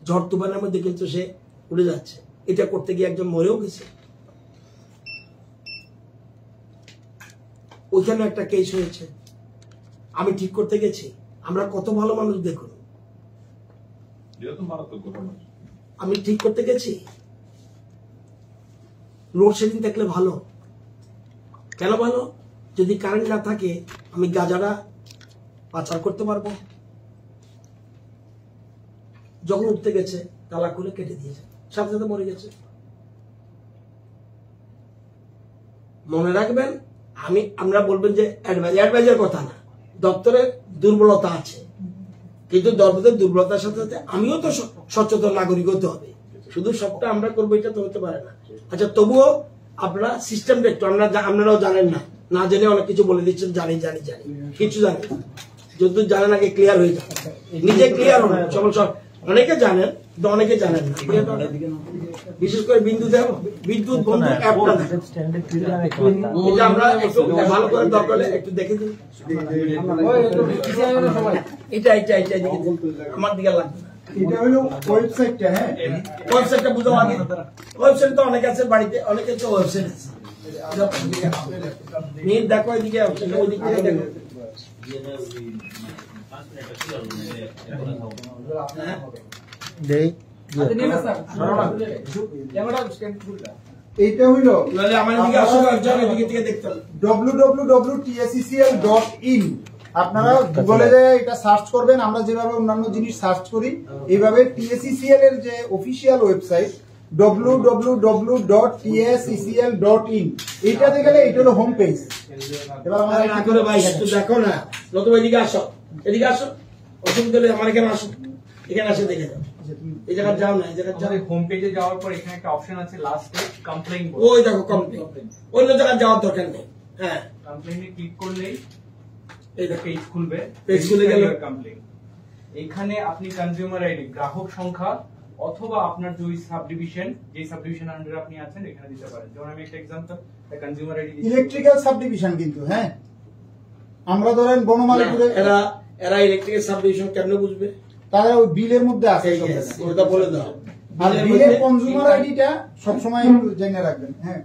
ঝড় তুফানের মধ্যে কিন্তু সে উড়ে যাচ্ছে, এটা করতে গিয়ে একজন মরেও গেছে। ওইখানে একটা কেস হয়েছে, আমি ঠিক করতে গেছি। আমরা কত ভালো মানুষ দেখুন, আমি ঠিক করতে গেছি, লোডশেডিং দেখলে ভালো। কেন ভালো? যদি কারেন্ট না থাকে আমি গাজাটা পাচার করতে পারবো। যখন উঠতে গেছে তালা খুলে কেটে দিয়েছে, সাথে সাথে মরে গেছে। মনে রাখবেন, আমরা বলবেন যে অ্যাডভাইজার কথা না, দপ্তরের দুর্বলতা আছে, কিন্তু দপ্তরের দুর্বলতার সাথে সাথে আমিও তো সচেতন নাগরিক হতে হবে। শুধু সবটা আমরা করবো এটা তো হতে পারে না। আচ্ছা, তবুও আপনারা সিস্টেমটা একটু আপনারাও জানেন না, না জেনে অনেক কিছু বলে দিচ্ছেন, জানি কিছু জানি না। যদি জানেন আগে ক্লিয়ার হয়ে যান, নিজে ক্লিয়ার হন। সব অনেকে জানেন কিন্তু অনেকে জানেন না। বিশেষ করে বিদ্যুৎ বন্ধু অ্যাপটা এটা আমরা একটু ভালো করে দরকার হলে একটু দেখে দিন। এটা আমার দিকে লাগবে না। এটা হলো ওয়েবসাইটটা। হ্যাঁ, ওয়েবসাইটটা বুঝো আগে। ওয়েবসাইট তো অনেক আছে বাড়িতে, অনেকে তো ওয়েবসাইট আছে। মেয়ে দেখো এদিকে, ওই দিক থেকে দেখো। এইটা হইলো নাহলে আমার দিকে আসো, একজন এদিকে থেকে দেখতে হবে। www.tsccl.in আপনারা গুগলে এটা সার্চ করবেন। আমরা যেভাবে অন্যান্য জিনিস সার্চ করি এইভাবে TSCCL এর যে অফিসিয়াল ওয়েবসাইট www.tsccl.in এইটাতে গেলে এটা হলো হোম পেজ। এবার আমরা না করে ভাই একটু দেখো না, নতুবা এদিকে আসো, অসুবিধা হলে আমার এখানে আসো, এখানে আসে দেখে যাও। এই জায়গায় যাও না, এই জায়গায় যাও। হোম পেজে যাওয়ার পর এখানে একটা অপশন আছে লাস্টে কমপ্লেইন, ওই দেখো কমপ্লেইন, অন্য জায়গায় যাওয়ার দরকার নেই। হ্যাঁ, কমপ্লেইনে ক্লিক করলেই এই দেখো পেজ খুলবে। পেজ খুলে গেল। কমপ্লেইন এখানে আপনি কনজিউমার আইডি, গ্রাহক সংখ্যা অথবা আপনার যে সাবডিভিশন, যে সাবডিভিশন আন্ডারে আপনি আছেন এখানে দিতে পারেন। যেমন আমি একটা example consumer ID electrical subdivision কিন্তু। হ্যাঁ, আমরা ধরেন বনমালীপুরে এরা ইলেকট্রিক্যাল সাবডিভিশন কেমনে বুঝবে? তারা ওই বিলের মধ্যে আছে, ওটা বলে দাও। আর বিলের কনজিউমার আইডিটা সবসময় একটু জেনে রাখবেন। হ্যাঁ,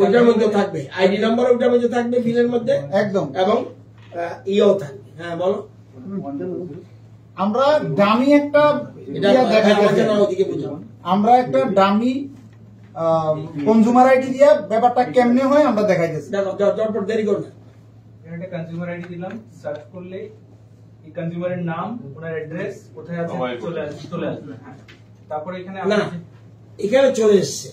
ওইটার মধ্যে থাকবে আইডি নাম্বার, ওইটার মধ্যে থাকবে বিলের মধ্যে একদম, এবং ইও থাকবে। হ্যাঁ বলো। আমরা ডামি একটা আমরা একটা ডামি কনজিউমার আইডি দিয়ে ব্যাপারটা কেমনে হয় আমরা দেখাইতেছি। দেখো চটপট দেরি করো না। একটা কনজিউমার আইডি দিলাম, সার্চ করলে এই কনজিউমারের নাম, ওনার অ্যাড্রেস কোথায় আছে চলে আসবে। তারপর এখানে না, এখানে চলে এসছে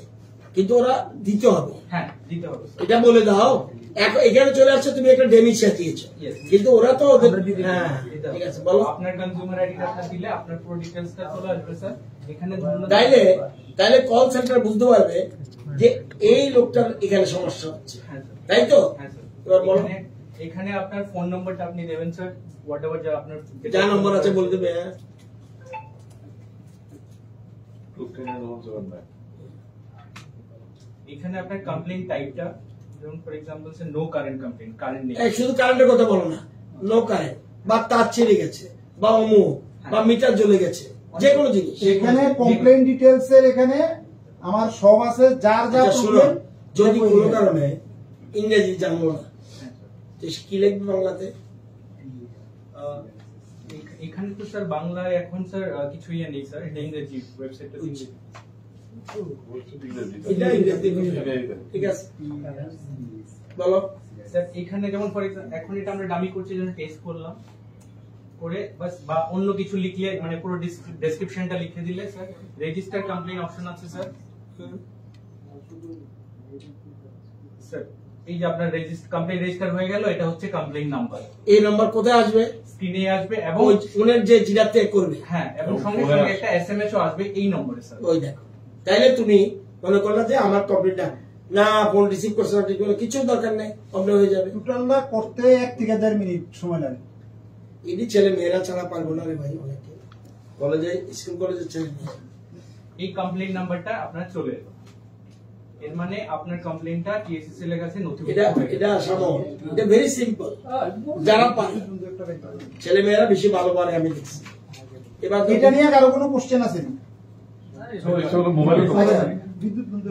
কিন্তু ওরা দিতে হবে। হ্যাঁ দিতে হবে, এটা বলে দাও। এখানে চলে আসছে, তুমি একটা ডেমি সাজিয়েছো কিন্তু ওরা তো ওদের। হ্যাঁ ঠিক আছে, বলো। আপনার কনজিউমার আইডিটা দিলে আপনার পুরো ডিটেইলসটা চলে আসবে স্যার। এখানে তাইলে কল সেন্টার বুঝতে পারবে যে এই লোকটার এখানে সমস্যা হচ্ছে, তাই তো? এবার বলো। এখানে আপনার ফোন নম্বরটা আপনি দেবেন স্যার, হোয়াটএভার যা আপনার যা নম্বর আছে বলে দেবে। এখানে আপনার কমপ্লেইন টাইপটা, যেমন for example sir no current complaint, current নেই। শুধু কারেন্টের কথা বলো না, নো কারেন্ট বা তার ছিঁড়ে গেছে বা অমুক বা মিটার জ্বলে গেছে, যে কোনো জিনিস। এখানে কমপ্লেইন ডিটেইলস এর এখানে আমার সব আছে, যার যা প্রবলেম। যদি কোনো কারণে ইংরেজি জানবো না, কি লিখবে বাংলাতে? এখানে তো স্যার বাংলায় এখন স্যার কিছু ইয়ে নেই স্যার, এটা ইংরেজি ওয়েবসাইটটা ইংরেজি। এটা ইংরেজি, ঠিক আছে বলো স্যার। এখানে যেমন ফর এক্সাম্পল এখন এটা আমরা ডামি করছি, যেন টেস্ট করলাম করে বাস, বা অন্য কিছু লিখলে মানে পুরো ডেসক্রিপশনটা লিখে দিলে স্যার রেজিস্টার কমপ্লেইন অপশন আছে স্যার। স্যার এই যে আপনার কমপ্লেইন রেজিস্টার হয়ে গেল, এটা হচ্ছে কমপ্লেইন নাম্বার। এই নাম্বার কোথায় আসবে? স্ক্রিনে আসবে এবং ওই ফোনের যে জিরাতে করবে। হ্যাঁ, এবং সঙ্গে সঙ্গে একটা এসএমএস ও আসবে এই নম্বরে স্যার। ওই দেখো, তাইলে তুমি মনে করলে যে আমার কমপ্লেইনটা না, ফোন রিসিভ করছে না, কিছু দরকার নেই, কমপ্লেইন হয়ে যাবে। টোটালটা করতে 1 থেকে 1.5 মিনিট সময় লাগে। এটি ছেলে মেয়েরা ছাড়া পারবো না রে ভাই, অনেকে কলেজে, স্কুল কলেজের ছেলে। এই কমপ্লেইন নাম্বারটা আপনার চলে এলো, এর মানে আপনার কমপ্লেইনটা TSCCL এর কাছে নথিভুক্ত হয়ে গেছে। এটা সামো, এটা ভেরি সিম্পল। যারা পারে, ছেলে মেয়েরা বেশি ভালো পারে আমি দেখছি। এবার এটা নিয়ে কারো কোনো কোশ্চেন আছে না? বিদ্যুৎ বন্ধু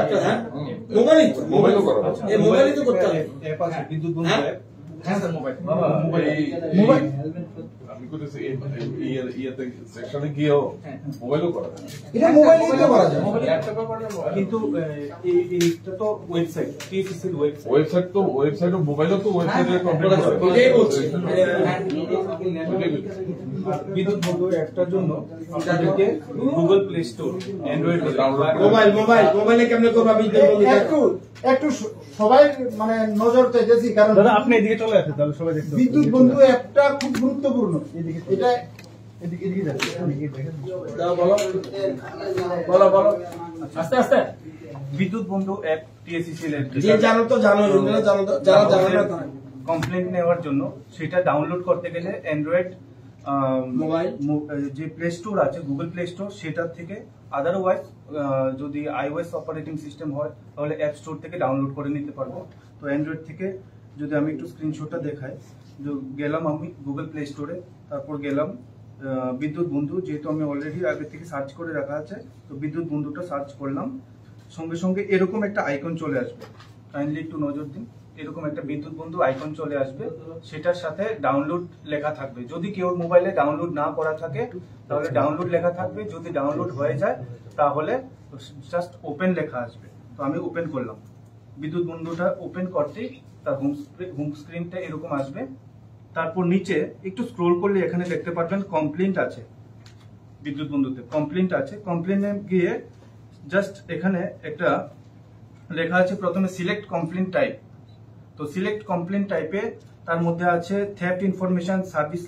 একটা। হ্যাঁ, মোবাইলই তো, মোবাইলও করা, এই মোবাইলই তো করতে হবে। বিদ্যুৎ বন্ধু অ্যাপ। হ্যাঁ স্যার, মোবাইল আমি করেছি ইয়াতে সেকশনে গিয়েও মোবাইলও করা যায়। এটা মোবাইলে তো করা যায়, ল্যাপটপে করা যায়, কিন্তু এইটা তো ওয়েবসাইট, TSCCL ওয়েবসাইট তো, ওয়েবসাইট ও মোবাইলও তো ওয়েবসাইটে কমপ্লিট করা যায়। এটাই বলছি। বিদ্যুৎ বন্ধু অ্যাপটার জন্য আপনাদেরকে গুগল প্লে স্টোর, অ্যান্ড্রয়েড মোবাইলে কেমনে করবা বিদ্যুৎ বন্ধু? একটু সবাই মানে নজর চাইতেছি, কারণ দাদা আপনি এদিকে চলে আসেন, তাহলে সবাই দেখতে পাবে। বিদ্যুৎ বন্ধু অ্যাপটা খুব গুরুত্বপূর্ণ। এটা এদিকে যাচ্ছে, এদিকে দেখেন। বলো বলো, আস্তে আস্তে। বিদ্যুৎ বন্ধু অ্যাপ TACCL এর যে জানো তো জানো, জানো তো, যারা জানো না তারা কমপ্লেন নেওয়ার জন্য সেটা ডাউনলোড করতে গেলে অ্যান্ড্রয়েড মোবাইল যে প্লে স্টোর আছে গুগল প্লে স্টোর সেটার থেকে, আদারওয়াইজ যদি iOS অপারেটিং সিস্টেম হয় তাহলে অ্যাপ স্টোর থেকে ডাউনলোড করে নিতে পারবো। তো অ্যান্ড্রয়েড থেকে যদি আমি একটু স্ক্রিনশটটা দেখাই, গেলাম আমি গুগল প্লে স্টোরে, তারপর গেলাম বিদ্যুৎ বন্ধু, যেহেতু আমি অলরেডি আগে থেকে সার্চ করে রাখা আছে, তো বিদ্যুৎ বন্ধুটা সার্চ করলাম, সঙ্গে সঙ্গে এরকম একটা আইকন চলে আসবে, কাইন্ডলি একটু নজর দিন, এরকম একটা বিদ্যুৎ বন্ধু আইকন চলে আসবে, সেটার সাথে ডাউনলোড লেখা থাকবে। যদি কেউ মোবাইলে ডাউনলোড না করা থাকে তাহলে ডাউনলোড লেখা থাকবে, যদি ডাউনলোড হয়ে যায় তাহলে জাস্ট ওপেন লেখা আসবে। তো আমি ওপেন করলাম, বিদ্যুৎ বন্ধুটা ওপেন করতেই তার হোম স্ক্রিনটা এরকম আসবে। তারপর নিচে একটু স্ক্রোল করলে এখানে দেখতে পারবেন কমপ্লেন্ট আছে, বিদ্যুৎ বন্ধুতে কমপ্লেন্ট আছে। কমপ্লেন্টে গিয়ে জাস্ট এখানে একটা লেখা আছে প্রথমে সিলেক্ট কমপ্লেন্ট টাইপ। তো সিলেক্ট কমপ্লেন্ট টাইপে তার মধ্যে আছে theft information, service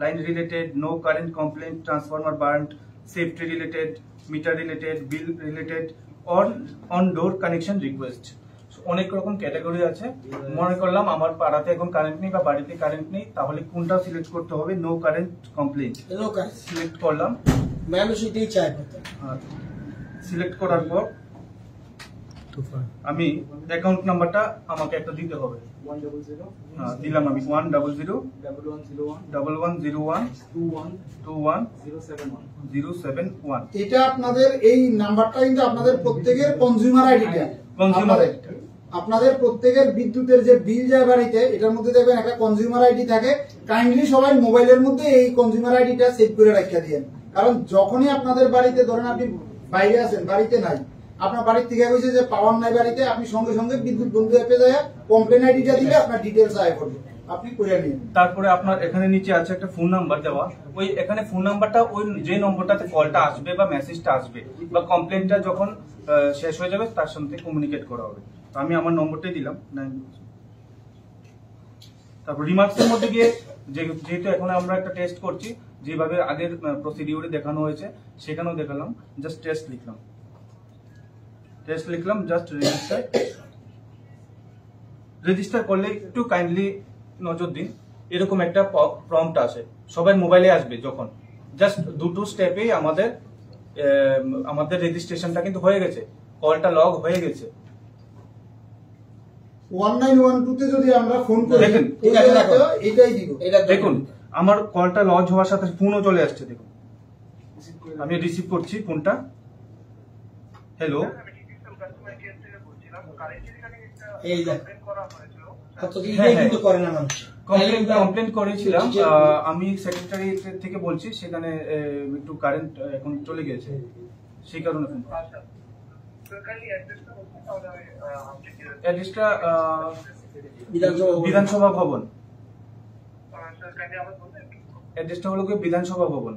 line related, no current complaint, transformer burned, safety related, meter related, bill related, on door connection request. অনেক রকম ক্যাটাগরি আছে। মনে করলাম আমার পাড়াতে এখন কারেন্ট নেই বা বাড়িতে কারেন্ট নেই, তাহলে কোনটা সিলেক্ট করতে হবে? নো কারেন্ট কমপ্লেন্ট সিলেক্ট করলাম, মানুষ এটাই চায়। সিলেক্ট করার পর আমি অ্যাকাউন্ট নাম্বারটা আমাকে একটা দিতে হবে, দিলাম আমি 1001111212107 এটা আপনাদের এই নাম্বারটা কিন্তু আপনাদের প্রত্যেকের কনজিউমার আইডিটা, আপনাদের প্রত্যেকের বিদ্যুতের যে বিল যায় বাড়িতে, এটার মধ্যে দেখবেন একটা কনজিউমার আইডি থাকে। কাইন্ডলি সবাই মোবাইলের মধ্যে এই কনজিউমার আইডিটা সেভ করে রাখা দিয়েন, কারণ যখনই আপনাদের বাড়িতে ধরেন আপনি বাইরে আছেন, বাড়িতে নাই, আপনার বাড়ির থেকে কইছে যে পাওয়ার নাই বাড়িতে, আপনি সঙ্গে সঙ্গে বিদ্যুৎ বন্ধু অ্যাপে যায় কমপ্লেন আইডিটা দিলে আপনার ডিটেইলস আয় করবে, আপনি করে নিন। তারপরে আপনার এখানে নিচে আছে একটা ফোন নাম্বার দেওয়া, ওই এখানে ফোন নাম্বারটা ওই যে নম্বরটাতে কলটা আসবে বা মেসেজটা আসবে বা কমপ্লেনটা যখন শেষ হয়ে যাবে তার সঙ্গে কমিউনিকেট করা হবে। তো আমি আমার নম্বরটাই দিলাম। তারপর রিমার্কসের মধ্যে গিয়ে যেহেতু এখন আমরা একটা টেস্ট করছি, যেভাবে আগের প্রসিডিউরে দেখানো হয়েছে সেখানেও দেখালাম, জাস্ট টেস্ট লিখলাম, জাস্ট রেজিস্টার করলে একটু কাইন্ডলি নজর দিন, এরকম একটা প্রম্পট আসে, সবাই মোবাইলে আসবে যখন, জাস্ট দুটো স্টেপেই আমাদের রেজিস্ট্রেশনটা কিন্তু হয়ে গেছে, কলটা লগ হয়ে গেছে। 1912 তে যদি আমরা ফোন করি, দেখেন এটাই দিব, দেখুন আমার কলটা লজ হওয়ার সাথে ফোনও চলে আসছে, দেখুন আমি রিসিভ করছি ফোনটা। হ্যালো, কমপ্লেন করেছিলাম, আমি সেক্রেটারি থেকে বলছি, সেখানে একটু কারেন্ট এখন চলে গেছে, সেই কারণে ফোন। অ্যাড্রেসটা বিধানসভা ভবন, অ্যাড্রেসটা হলো কি বিধানসভা ভবন।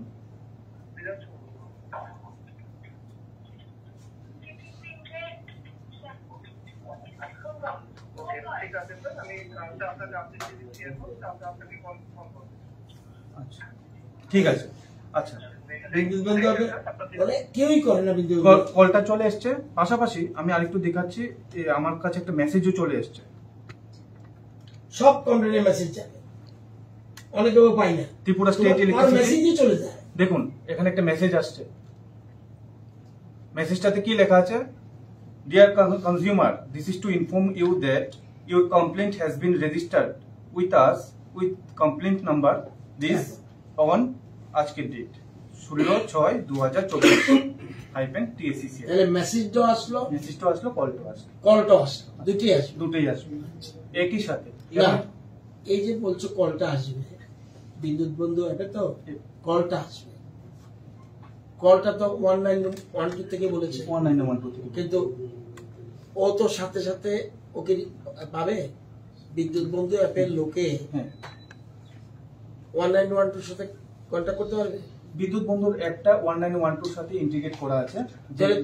ঠিক আছে, আচ্ছা কেউই করে না, কলটা চলে এসছে। পাশাপাশি আমি আরেকটু দেখাচ্ছি, আমার কাছে একটা মেসেজও চলে এসছে, সব কমপ্লেনের মেসেজ যায়, অনেকে পাই না, ত্রিপুরা স্টেট মেসেজই চলে যায়। দেখুন এখানে একটা মেসেজ আসছে, মেসেজটাতে কি লেখা আছে? Dear consumer, this is to inform you that your complaint has been registered with us with complaint number this on আজকের ডেট 16/6/2024 মেসেজটা আসলো, কলটাও আসলো, দুটোই আসবে একই সাথে। এই যে বলছো কলটা আসবে, বিদ্যুৎ বন্ধু অ্যাপে তো কলটা আসবে, কলটা তো 1912 থেকে বলেছে, 1912 থেকে, কিন্তু ও তো সাথে সাথে ওকে পাবে বিদ্যুৎ বন্ধু অ্যাপের লোকে 1912 সাথে কন্টাক্ট করতে পারবে। বিদ্যুৎ বন্ধুর একটা 1912 সাথে ইন্টিগ্রেট করা আছে,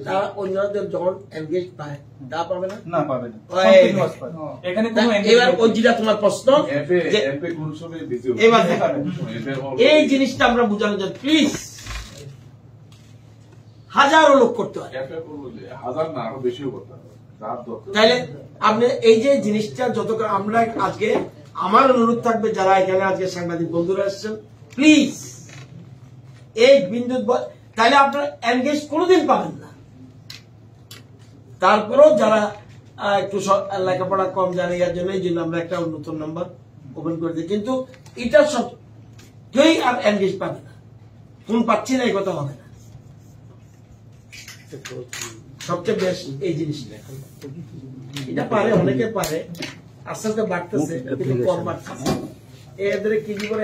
তা অন্যদের যখন এনগেজ পায় তা পাবে না, না পাবে না, এখানে কোনো এবার ওই যেটা তোমার প্রশ্ন, এবার এই জিনিসটা আমরা বোঝানো যায় প্লিজ। হাজারো লোক করতে পারে। একটা করবো যে হাজার না আরো বেশিও করতে হবে যার দরকার। তাইলে আপনি এই যে জিনিসটা যত আমরা আজকে আমার অনুরোধ থাকবে যারা এখানে আজকে সাংবাদিক বন্ধুরা এসেছেন, প্লিজ এই বিন্দু তাহলে আপনারা এনগেজ কোনোদিন পাবেন না। তারপরেও যারা একটু লেখাপড়া কম জানে এর জন্য এই জন্য আমরা একটা নতুন নাম্বার ওপেন করে দিই, কিন্তু এটা সব কেউই আর এনগেজ পাবে না, ফোন পাচ্ছি না এই কথা হবে না। সবচেয়ে বেশি এই জিনিসটা এটা পারে, অনেকে পারে, আস্তে আস্তে বাড়তেছে কিন্তু কম বাড়তেছে। এদের কি জীবনে